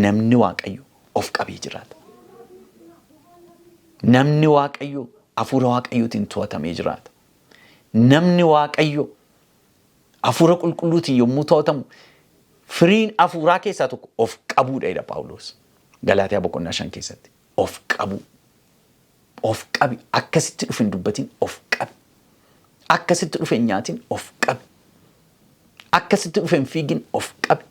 Namni Waaqayyo of qabee jiraata. Namni Waaqayyo hafuura Waaqayyootiin to'atamee jiraata. Namni Waaqayyo hafuura qulqulluutiin yommuu to'atamu firiin hafuuraa keessaa tokko of qabuudha jedha Phaawulos. Galaatiyaa boqonnaa 5 keessatti. Of qabu. Of qabi. Akkasitti dhufe hin dubbatiin of qabi. Akkasitti dhufe hin nyaatiin of qabi. Akkasitti dhufe hin fiigin of qabi.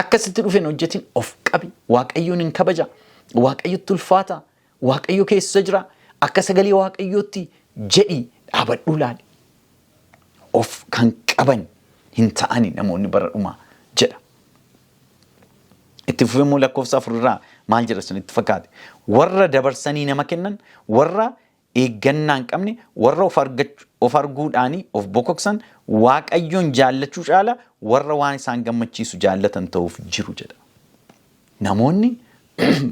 Akkasitti dhufe hin hojjetin of qabi. Waaqayyoon hin kabaja. Waaqayyotti ulfaata. Waaqayyo keessa jira. Akka sagalee Waaqayyootti jedhi dhaabadhuu laali. Of kan qaban hin ta'ani namoonni bara dhumaa jedha. Itti fufee immoo lakkoofsa 4 irraa maal jedha sun itti fakkaate? Warra dabarsanii nama kennan, warra eeggannaa hin qabne, warra of arguudhaanii of bokoksan, Waaqayyoon jaallachuu caala warra waan isaan gammachiisu jaallatan ta'uuf jiru jedha. Namoonni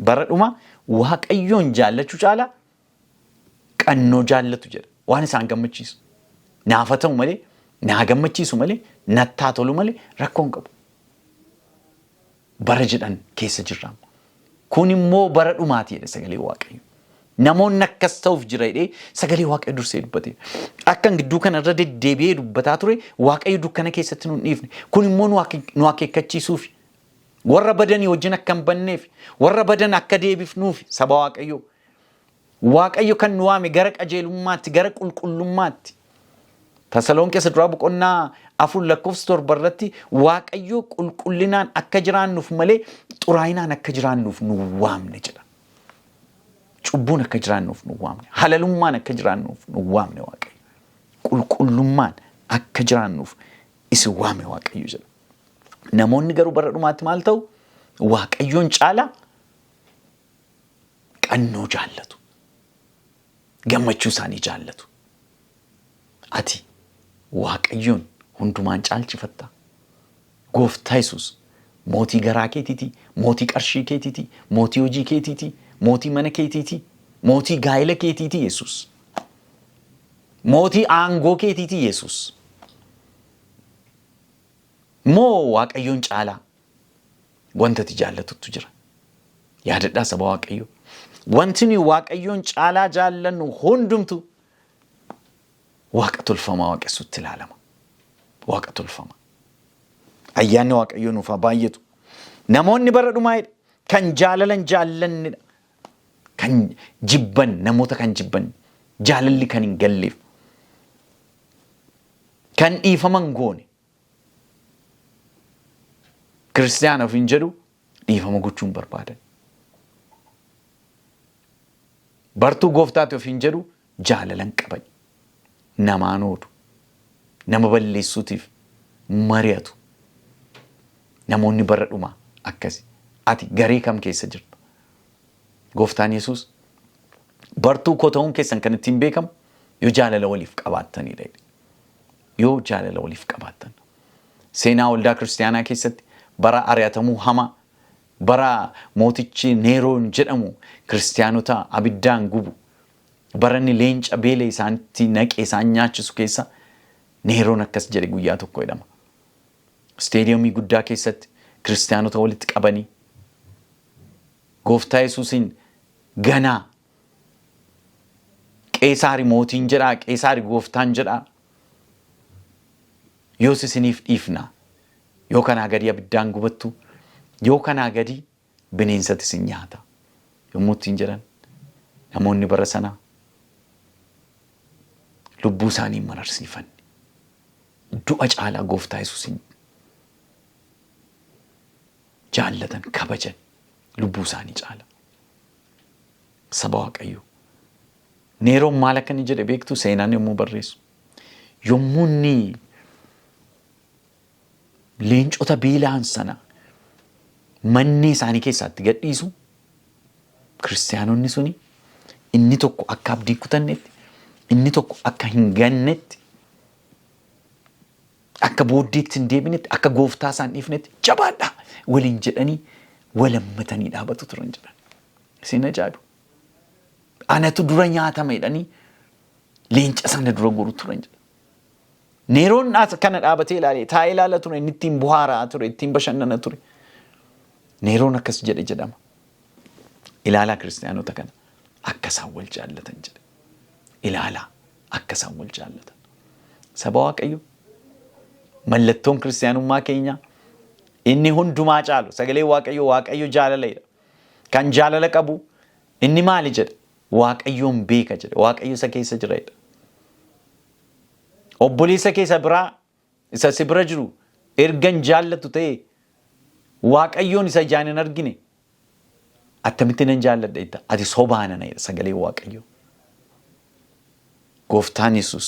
bara dhumaa Waaqayyoon jaallachuu caala qannoo jaallatu jedha. Waan isaan gammachiisu. Naafa ta'u malee, naa gammachiisu malee, nattaa tolu malee rakkoo hin qabu. Bara jedhan keessa jirra. Kun immoo bara dhumaati jedha sagalee Waaqayyo. Namoonni akkas ta'uuf jira jedhee sagalee Waaqayyo dursee dubbate. Akkan gidduu kana irra deddeebi'ee dubbataa ture Waaqayyo dukkana keessatti nu hin dhiifne. Kun immoo nu akeekkachiisuuf. Warra badanii wajjin akka hin banneef, warra badan akka deebifnuuf saba Waaqayyo. Waaqayyo kan nu waame gara qajeelummaatti, gara qulqullummaatti. Tasaloniqee duraa boqonnaa 4 lakkoofsa 7 irratti Waaqayyo qulqullinaan akka jiraannuuf malee xuraa'inaan akka jiraannuuf nu waamne jedha. Cubbuun akka jiraannuuf nu waamne, halalummaan akka jiraannuuf nu waamne Waaqayyo. Qulqullummaan akka jiraannuuf isin waame Waaqayyo jedha. Namoonni garuu bara dhumaatti maal ta'u? Waaqayyoon caala qannoo jaallatu. Gammachuu isaanii jaallatu. Ati Waaqayyoon hundumaan caalchifatta. Gooftaa Yesuus mootii garaa keetiiti, mootii qarshii keetiiti, mootii hojii keetiiti, mootii mana keetiiti, mootii gaa'ela keetiiti Yesuus. Mootii aangoo keetiiti Yesuus. moo waaqayyoon caalaa wanta ati jaallatutu jira. Yaadadhaa saba waaqayyoo. Wanti nuyi waaqayyoon caalaa jaallannu hundumtu waaqa tolfamaa waaqessuutti ilaalama. Waaqa tolfamaa. Ayyaanni waaqayyoo nuuf haa baay'atu. Namoonni bara dhumaa kan jaalalan jaallannidha. Kan jibban namoota kan jibban jaalalli kan hin galleef. Kan dhiifaman goone. Kiristaana ofiin jedhu dhiifama gochuun barbaadan. Bartuu gooftaatti ofiin jedhu jaalalan qaban. Namaan oodu. Nama balleessuutiif mari'atu. Namoonni bara dhumaa akkasi. Ati garee kam keessa jirta? Gooftaan Yesuus bartuu koo ta'uun keessan kan ittiin beekamu yoo jaalala waliif qabaattanidha. Yoo jaalala waliif qabaattan. Seenaa waldaa kiristaanaa keessatti bara ari'atamuu hamaa bara mootichi Neeroon jedhamu kiristaanota abiddaan gubu bara inni leenca beela isaanitti naqee isaan nyaachisu keessa Neeroon akkas jedhe guyyaa tokko jedhama. Isteediyamii guddaa keessatti kiristaanota walitti qabanii Gooftaa Yesuusin ganaa Qeesaari mootiin jedhaa Qeesaari gooftaan jedhaa yoos isiniif dhiifna yoo kanaa gadi abiddaan gubattu yoo kanaa gadi bineensatti isin nyaata yommuu ittiin jedhan namoonni bara sanaa lubbuu isaanii mararsiifanne du'a caalaa Gooftaa Yesuusin jaallatan kabajan lubbuu isaanii caala. Saba waaqayyoo. Neeroon maal akka inni jedhe beektu seenaan yommuu barreessu. Yommuu inni leencota beela'an sana manni isaanii keessatti gadhiisu kiristaanonni suni inni tokko akka abdii kutannetti inni tokko akka hin gannetti akka booddeetti hin deebinetti akka gooftaa isaan dhiifnetti jabaadhaa waliin jedhanii walammatanii dhaabatu turan jedhan. Isin ajaa'ibu. Anatu dura nyaatama jedhanii leenca sana dura goru turan jedhan. Neeroon kana dhaabatee ilaalee taa'ee ilaala ture inni ittiin buhaaraa ture ittiin bashannana ture. Neeroon akkas jedhe jedhama. Ilaalaa kiristaanota kana akka isaan wal jaallatan jedhe. Ilaalaa akka isaan wal jaallatan. Saba waaqayyo mallattoon kiristaanummaa keenyaa inni hundumaa caalu sagalee waaqayyo jaalalaidha. Kan jaalala qabu inni maali jedhe? Waaqayyoon beeka jedhe. Waaqayyo isa keessa jira jedhe. Obboleessa keessa biraa isa si bira jiru ergan jaallatu ta'e waaqayyoon isa ijaan hin argine attamitti nan jaalladha jetta ati sobaanana jedha sagalee waaqayyo. Gooftaan Yesuus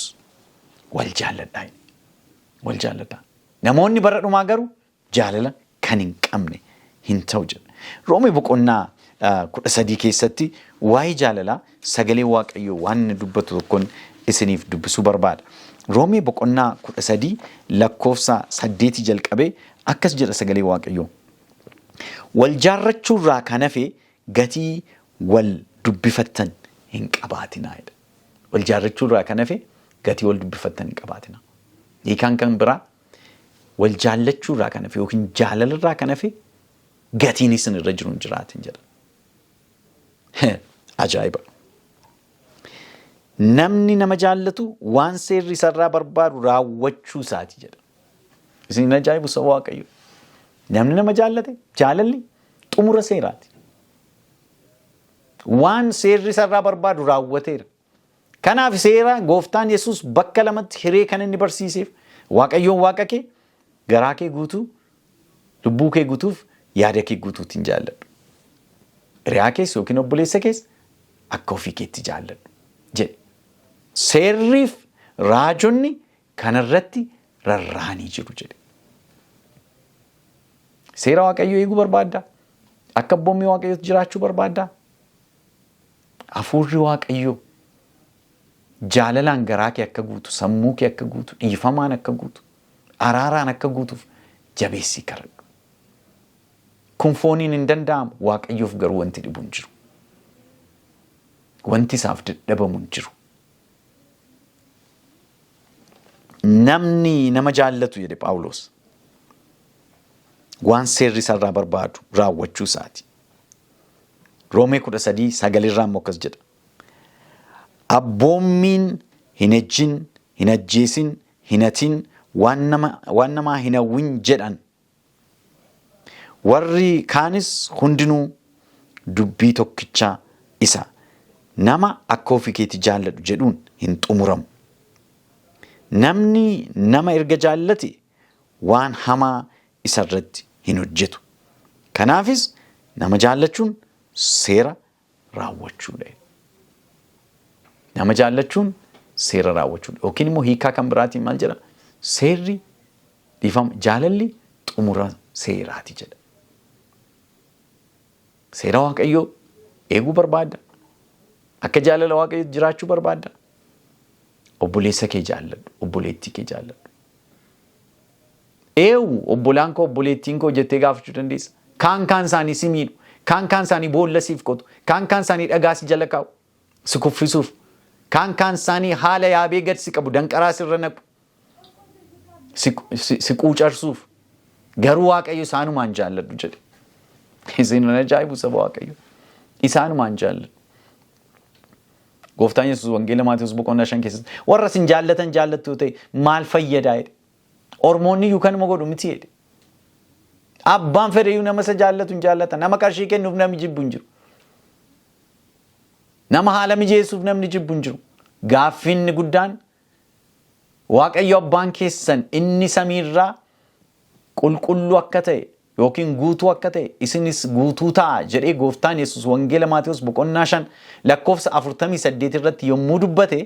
wal jaalladhaa. Wal jaalladhaa. Namoonni bara dhumaa garuu jaalala kan hin qabne hin ta'u jedha. Roomee boqonnaa 13 keessatti waa'ee jaalalaa sagalee waaqayyoo waan dubbatu tokkoon isiniif dubbisuu barbaada. Roomee boqonnaa 13 lakkoofsa 8 jalqabee akkas jedha sagalee waaqayyoo. Wal jaarrachuurraa kan hafe gatii wal dubbifattan hin qabaatinaa jedha. Wal jaarrachuurraa kan hafe gatii wal dubbifattan hin qabaatinaa. Hiikaan kan biraa wal jaallachuurraa kan hafe yookiin jaalalarraa kan hafe gatiin isin irra jiru hin jiraatin jedha. Ajaa'iba. Namni nama jaallatu waan seerri isarraa barbaadu raawwachuu isaati jedha. Isin ajaa'ibu saba waaqayyo. Namni nama jaallate jaalalli xumura seeraati. Waan seerri isarraa barbaadu raawwateera. Kanaaf seera gooftaan Yesuus bakka lamatti hiree kan inni barsiiseef waaqayyoon waaqa kee garaa kee guutuu lubbuu kee guutuuf yaada kee guutuutiin jaalladhu. Hiriyaa keessa yookiin obboleessa keessa akka ofii keetti jaalladhu jedhe. Seerriif raajonni kanarratti rarraanii jiru jedhe. Seera waaqayyoo eeguu barbaaddaa? Akka abboommii waaqayyootti jiraachuu barbaaddaa? Hafuurri waaqayyoo jaalalaan garaa kee akka guutu, sammuu kee akka guutu, dhiifamaan akka guutu, araaraan akka guutuuf jabeessii kadhadhu. Kun fooniin hin danda'amu, waaqayyoof garuu wanti dhibu hin jiru. Wanti isaaf dadhabamu hin jiru. Namni nama jaallatu jedhe Phaawulos. waan seerri isarraa barbaadu raawwachuu isaati. Roomee 13:9 irraa immoo akkas jedha. Abboommiin hin ejjin, hin ajjeesin, hin hatin, waan namaa hin hawwin jedhan. Warri kaanis hundinuu dubbii tokkichaa isa nama akka ofii keetii jaalladhu jedhuun hin xumuramu. Namni nama erga jaallate waan hamaa isarratti hin hojjetu. Kanaafis nama jaallachuun seera raawwachuudha. Nama jaallachuun seera raawwachuudha. Yookiin immoo hiikaa kan biraatiin maal jedha? Seerri dhiifama jaalalli xumura seeraati jedha. Seera Waaqayyoo eeguu barbaadda. Akka jaalala Waaqayyoo jiraachuu barbaadda. Obboleessa kee jaalladhu, obboleettii kee jaalladhu. Obbolaan koo obboleettiin koo jettee gaafachuu dandeessa. Kaan isaanii si miidhu, kaan isaanii boolla siif qotu, kaan isaanii dhagaa si jala kaa'u, si kuffisuuf, kaan isaanii haala yaabee gad si qabu, danqaraa sirra naqu, si quucarsuuf. Garuu Waaqayyo isaanumaan jaalladhu jedhe. Isin ajaa'ibu saba Waaqayyo. Isaanumaan jaalladhu. Gooftaan Yesuus wangeela Maatewos 5 keessatti warra isin jaallatan jaallattu ta'e maal fayyadaa jedhe. Ormoonni iyyuu kanuma godhu miti jedhe. Abbaan fedheyyuu nama isa jaallatu hin jaallata. Nama qarshii kennuuf namni jibbu hin jiru. Nama haala mijeessuuf namni jibbu hin jiru. Gaaffinni guddaan Waaqayyo abbaan keessan inni samiirraa qulqulluu akka ta'e yookiin guutuu akka ta'e isinis guutuu ta'a jedhee Gooftaan Yesuus wangeela Maatewos 5:48 irratti yommuu dubbate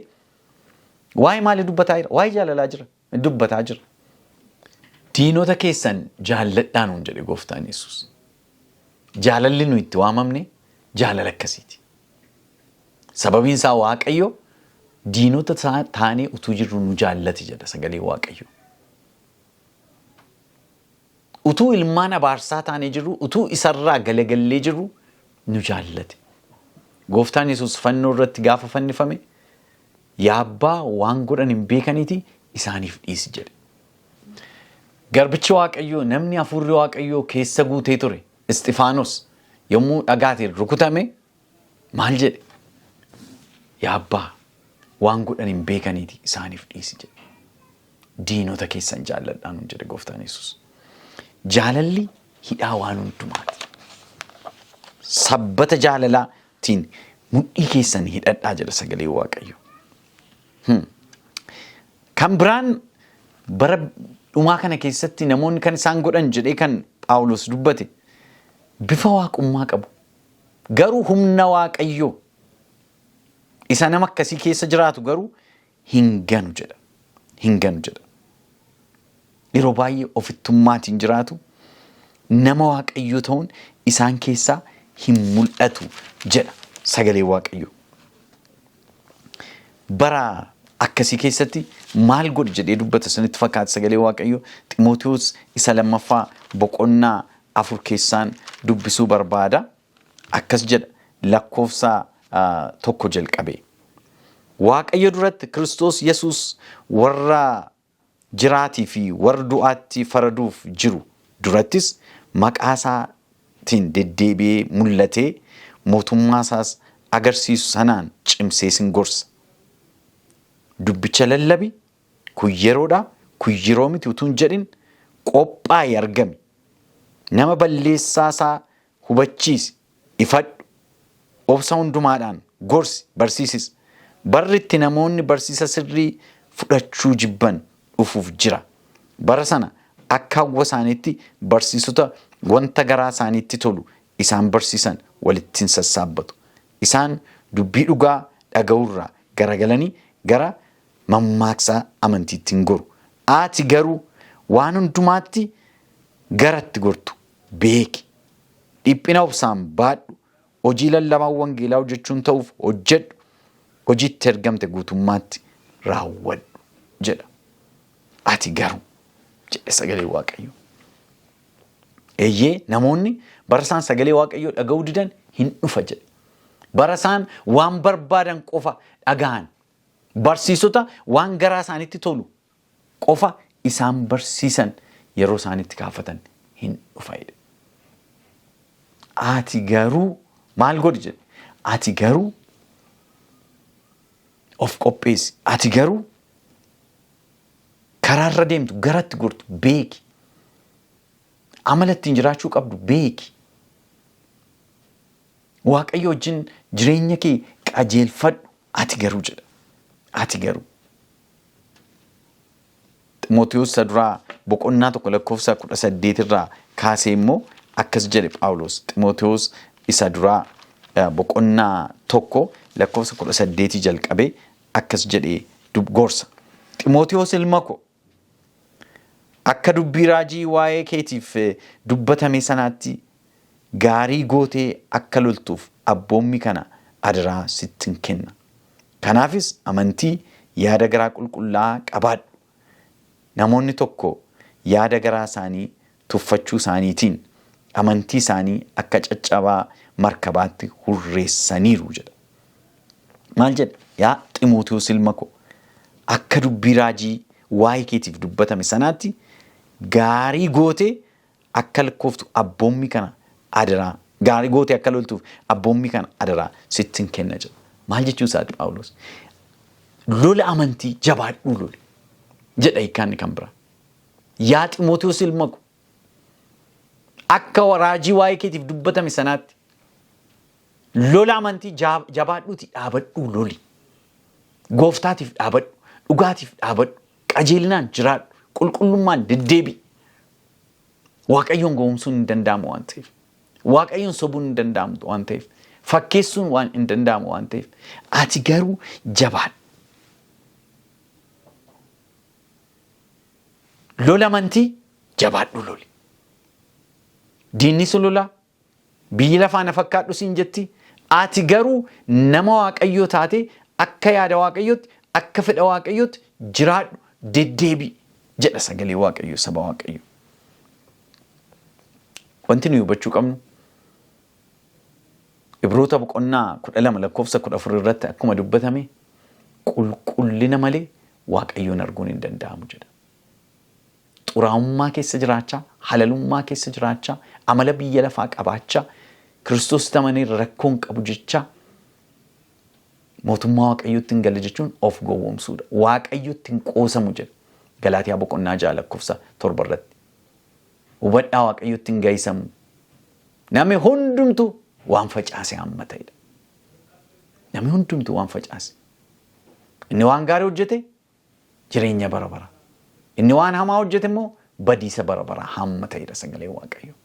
waa'ee maalii dubbataa jira? Waa'ee jaalalaa jira. Dubbataa jira. Diinota keessan jaalladhaan jedhe Gooftaan Yesuus. Jaalalli nu itti waamamne jaalala akkasiiti. Sababiin isaa Waaqayyo diinota taanee utuu jirru nu jaallati jedha sagalee Waaqayyo. Utuu ilmaan abaarsaa taanee jirru, utuu isarraa galagallee jirru nu jaallate. Gooftaan Yesuus fannoo irratti gaafa fannifame yaa Abbaa waan godhan hin beekaniiti isaaniif dhiisi jedhe. Garbichi Waaqayyoo namni hafuurri Waaqayyoo keessa guutee ture Isxifaanos yommuu dhagaatiin rukutame maal jedhe? Yaa Abbaa waan godhan hin beekaniiti isaaniif dhiisi jedhe. Diinota keessan jaalladhaan jedhe Gooftaan Yesuus. Jaalalli hidhaa waan hundumaati. Sabbata jaalalaatiin mudhii keessan hidhadhaa jedha sagalee Waaqayyo. Kan biraan bara dhumaa kana keessatti namoonni kan isaan godhan jedhee kan Phaawulos dubbate bifa waaqummaa qabu. Garuu humna Waaqayyoo isa nama akkasii keessa jiraatu garuu hin ganu jedha. Hin ganu jedha. Yeroo baay'ee ofittummaatiin jiraatu nama Waaqayyoo ta'uun isaan keessaa hin mul'atu jedha sagalee Waaqayyoo. Bara akkasii keessatti maal godhi jedhee dubbata sanitti fakkaata sagalee Waaqayyoo. Ximootiyoos 2:4 keessaan dubbisuu barbaada. Akkas jedha lakkoofsa 1 jalqabee. Waaqayyo duratti Kiristoos Yesuus warra jiraatii fi warra du'aatti faraduuf jiru durattis maqaa isaatiin deddeebi'ee mul'atee mootummaa isaas agarsiisu sanaan cimsee sin gorsa. Dubbicha lallabi kun yeroodha kun yeroo miti utuu hin jedhin qophaa'ee argami. Nama balleessaa isaa hubachiisi ifadhu obsa hundumaadhaan gorsi barsiisis. Barri itti namoonni barsiisa sirrii fudhachuu jibban dhufuuf jira. Bara sana akka hawwa isaaniitti barsiisota wanta garaa isaaniitti tolu isaan barsiisan walitti hin sassaabbatu. Isaan dubbii dhugaa dhaga'urraa garagalanii gara mammaaksaa amantiitti hin goru. Ati garuu waan hundumaatti garatti gortu beeki. Dhiphina obsaan baadhu. Hojii lallabaa wangeelaa hojjechuun ta'uuf hojjedhu. Hojiitti ergamte guutummaatti raawwadhu jedha. Ati garuu jedhe sagalee Waaqayyoo. Eeyyee namoonni bara isaan sagalee Waaqayyoo dhaga'uu didan hin dhufa jedhe. Bara isaan waan barbaadan qofa dhaga'an. Barsiisota waan garaa isaaniitti tolu qofa isaan barsiisan yeroo isaaniitti kaafatan hin dhufaidha. Ati garuu maal godhi jedhe? Ati garuu of qopheessi. Ati garuu karaarra deemtu garatti gortu beeki. Amala ittiin jiraachuu qabdu beeki. Waaqayyo wajjin jireenya kee qajeelfadhu. Ati garuu jedha. Ati garuu. Ximootiyoos isa duraa boqonnaa 1:18 irraa kaasee immoo akkas jedhe Phaawulos. Ximootiyoos isa duraa boqonnaa 1:18 jalqabee akkas jedhee gorsa. Ximootiyoos ilma ko, akka dubbii raajii waa'ee keetiif dubbatame sanaatti gaarii gootee akka loltuuf abboommi kana adaraa sittin kenna. Kanaafis amantii yaada garaa qulqullaa'aa qabaadhu. Namoonni tokko yaada garaa isaanii tuffachuu isaaniitiin amantii isaanii akka caccabaa markabaatti hurreessaniiru jedha. Maal jedha? Yaa Ximootiyoos ilma ko, akka dubbii raajii waa'ee keetiif dubbatame sanaatti gaarii gootee akka lakkooftu abboommi kana adaraa, gaarii gootee akka loltuuf abboommi kana adaraa sittin kenna jedha. Maal jechuu isaati Phaawulos? Lola amantii jabaadhuu loli jedha hiikkaanni kan biraa. Yaa Ximootiyoos ilma ko, akka raajii waa'ee keetiif dubbatame sanaatti lola amantii jabaadhuuti dhaabadhuu loli. Gooftaatiif dhaabadhu, dhugaatiif dhaabadhu, qajeelinaan jiraadhu, qulqullummaan deddeebi'i. Waaqayyoon gowwomsuun hin danda'amu waan ta'eef. Waaqayyoon sobuun hin danda'amu waan ta'eef. Fakkeessuun waan hin danda'amu waan ta'eef. Ati garuu jabaadhu. Lola amantii jabaadhu loli. Diinni sun lola biyyi lafaa na fakkaadhu siin jetti. Ati garuu nama Waaqayyoo taate akka yaada Waaqayyootti, akka fedha Waaqayyootti jiraadhu, deddeebi'i jedha sagalee Waaqayyoo, saba Waaqayyoo. Wanti nuyi hubachuu qabnu Ibroota boqonnaa 12:14 irratti akkuma dubbatame qulqullina malee Waaqayyoon arguun hin danda'amu jedha. Xuraa'ummaa keessa jiraachaa, halalummaa keessa jiraachaa, amala biyya lafaa qabaachaa, Kiristoos tamanee rakkoon qabu jechaa mootummaa Waaqayyootti hin galle jechuun of gowwomsuudha. Waaqayyootti hin qoosamu jedha. Galaatiyaa boqonnaa 6:7 irratti. Hubadhaa Waaqayyootti hin gahisamu. Namni hundumtu waan facaase hamma ta'edha. Namni hundumtu waan facaase. Inni waan gaarii hojjete jireenya bara bara. Inni waan hamaa hojjete immoo badiisa bara bara hamma ta'edha sagalee Waaqayyoo.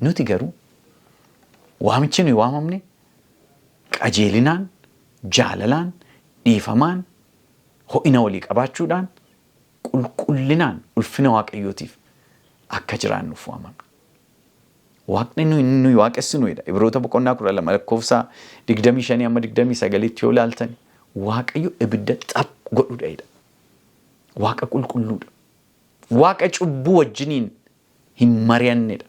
Nuti garuu waamichi nuyi waamamne qajeelinaan, jaalalaan, dhiifamaan, ho'ina walii qabaachuudhaan, qulqullinaan ulfina Waaqayyootiif akka jiraannuuf waamamne. Waaqni nuyi waaqessinuudha. Ibroota boqonnaa 12:25-29 yoo ilaaltan Waaqayyo ibidda xap godhudha. Waaqa qulqulluudha. Waaqa cubbuu wajjiniin hin mari'annedha.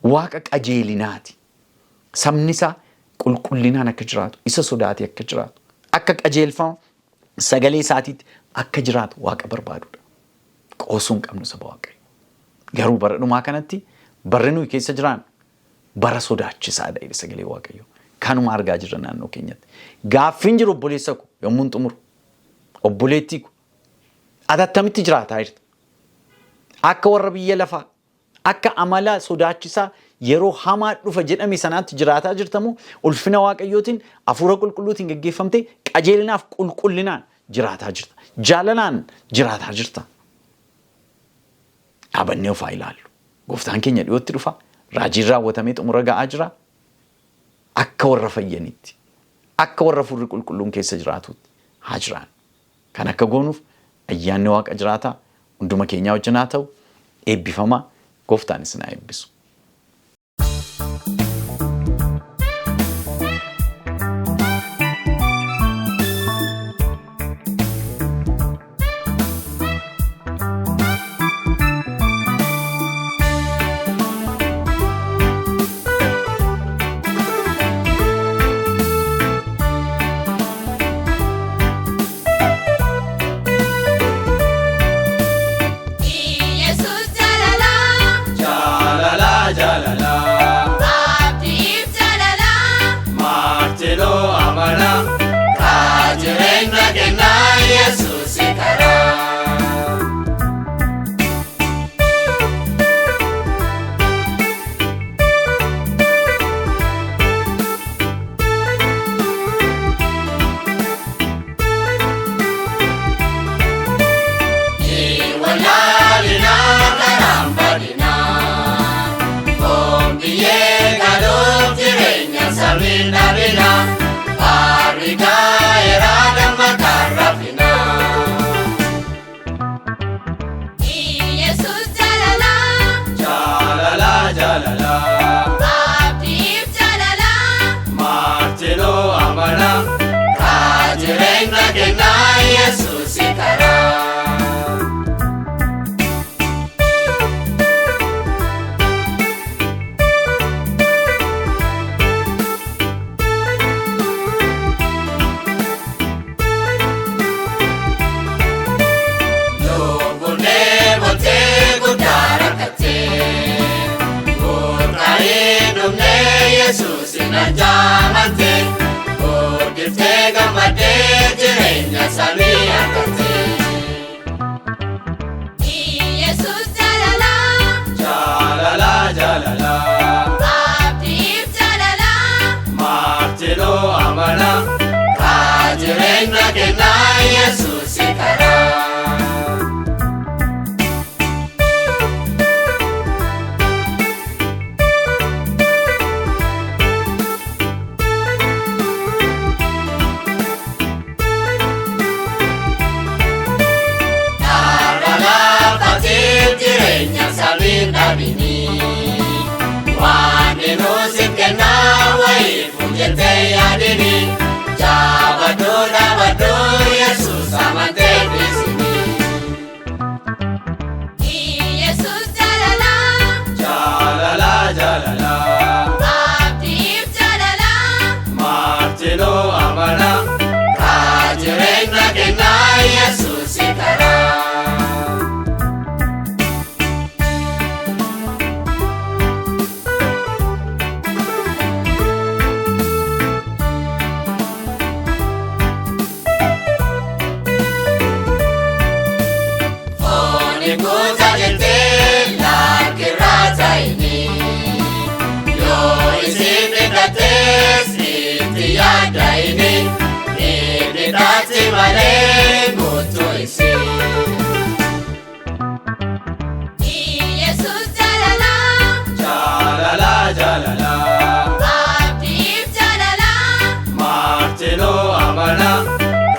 Waaqa qajeelinaati. Sabni isaa qulqullinaan akka jiraatu, isa sodaatee akka jiraatu, akka qajeelfama sagalee isaatiitti akka jiraatu Waaqa barbaadudha. Qoosuu hin qabnu saba Waaqayyo. Garuu bara dhumaa kanatti barri nuyi keessa jiraan bara sodaachisaadha jedha sagalee Waaqayyo. Kanuma argaa jirra naannoo keenyatti. Gaaffiin jiru obboleessa ko yommuu xumuru. Obboleettii ko ati attamitti jiraataa jirta? Akka warra biyya lafaa, akka amala sodaachisaa yeroo hamaa dhufa jedhame sanaatti jiraataa jirtamoo ulfina Waaqayyootiin hafuura qulqulluutiin gaggeeffamtee qajeelinaaf qulqullinaan jiraataa jirta? Jaalalaan jiraataa jirta? Dhaabannee ofaa ilaallu. Gooftaan keenya dhiyootti dhufa. Raajiin raawwatamee xumura ga'aa jira. Akka warra fayyanitti, akka warra hafuurri qulqulluun keessa jiraatutti haa jiraan. Kan akka goonuuf ayyaanni Waaqa jiraataa hunduma keenyaa wajjin haa ta'u. Eebbifamaa. Gooftaan isin haa eebbisu. Yesus jalala jireenya kennaa Yesuus karaa. Jireenya kennaa Yesuus karaa. Lubbuun bootee guddaa rakkatee murtaa'ee dhumnee Yesuus najjaamantee. Giftee gammadee jireenya samii argattee. Yesuus jaalala. Jaalala jaalala. Abdiif jaalala. Martinoo amana. Kaa jireenya kennaa Yesuus karaa. Waaninoosif kennaa wayii fuuldurtee yaadini jaabadoo Yesuus amantee dhiisini. Yesuus jaalala. Jaalala jaalala. Abdiif jaalala. Martinoo amana. Kaa jireenya kennaa Yesuus karaa. Kuta jete la kirata ini yo isini dates itiyada ini dati male mutu isi. Yesuus jaalala. Jaalala jaalala. Abdiif jaalala. Martinoo amana.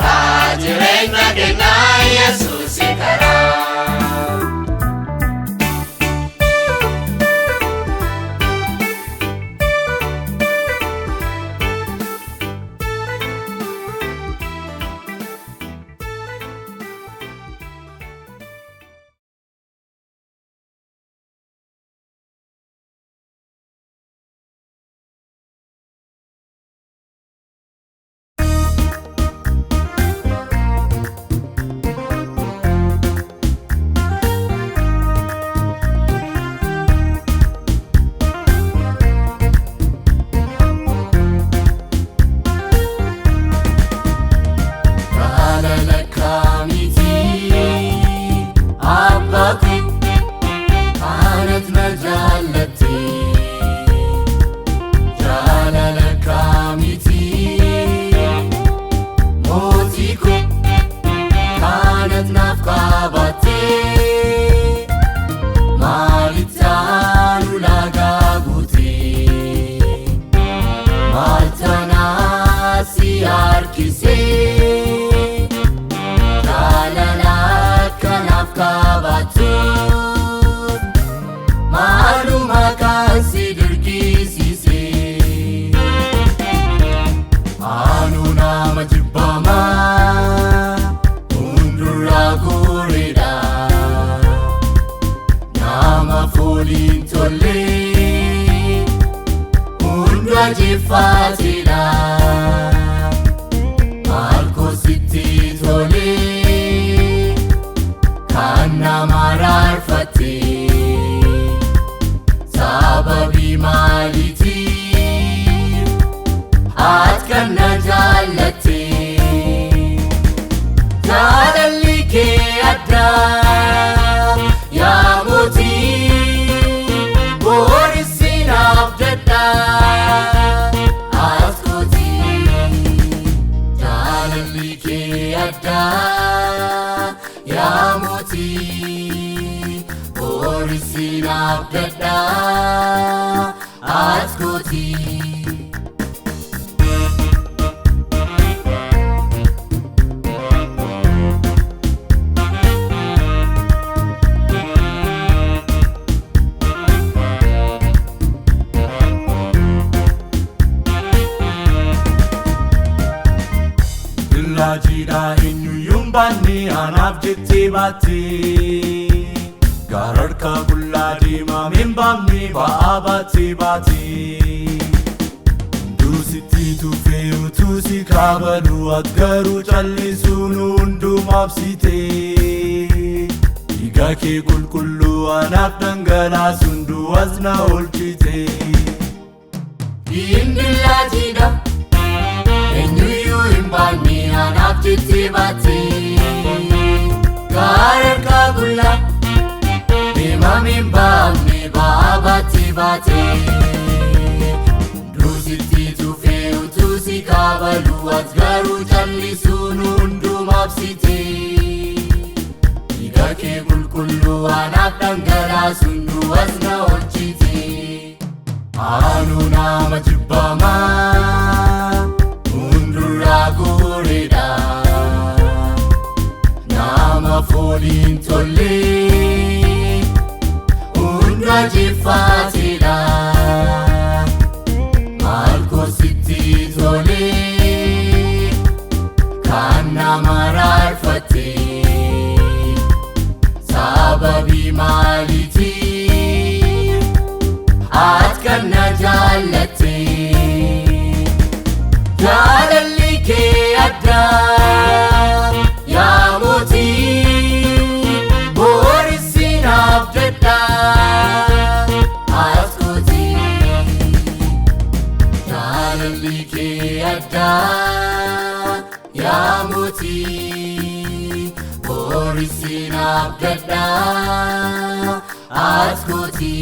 Kaa jireenya kennaa Yesuus karaa. abdadha askoti. Jira inu yumbani anaf jette baate gararka bulladi mamin bamni baabate baate dusiti tufe utusi kabalu atgaru challisun hundumabsite igake kulkullu anaf dangalasun duwazna olchite Indilla jida Enyuyu imbani anaf jette baate gararka bulla mamin bamni baabate baate dusiti tufe utusi kabalu atgaru challisun hundumabsite igake kulkullu anaf dangalasun duwazna olchite Anu nama jibbama undura goreda nama folin tolle undra jifatida malko sitti tolle kana mararfate sababi maliti atkanna jallate jalalli ke adda ya moti borisin abdadda askoti jalalli ke adda ya moti borisin abdadda askoti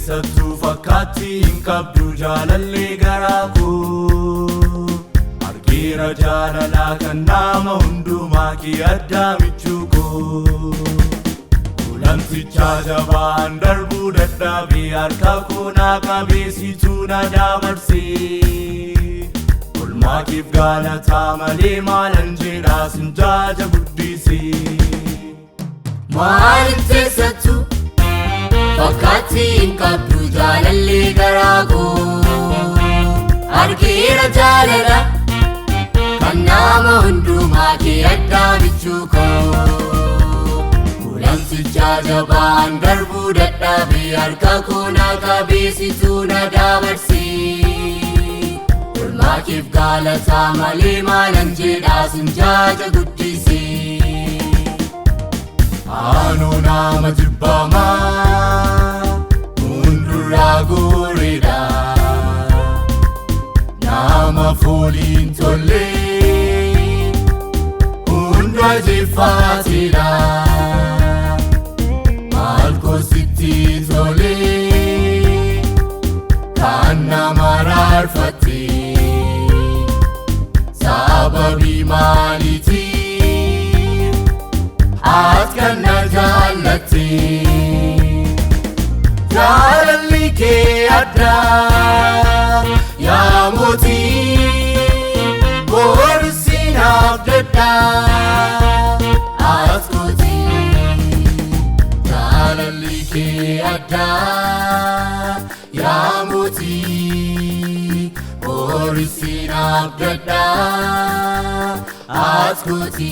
Satu fakati inkabdu jalalle garaku argira jalala kan nama hunduma ki adda michuko ulamsicha jaban darbu dadhabi harka kuna qabesitu na dabarse ulmaakif galata malee maalan jedha sinjaja guddise Maalinte satu Fakati inkabdu jalalle garaku argira jalala kan nama hunduma ki adda michuko ulamsicha jaban darbu dadhabi harka kuna qabesitu na dabarse ulmaakif galata malee maalan jedha sinjaja guddise Anu nama jibbama undura goreda nama folin tolle undra jifatida malko sitti tolle kana mararfate sababi maliti atkanna jallate jalalli ke adda ya moti borisin abdadda askoti jalalli ke adda ya moti borisin abdadda askoti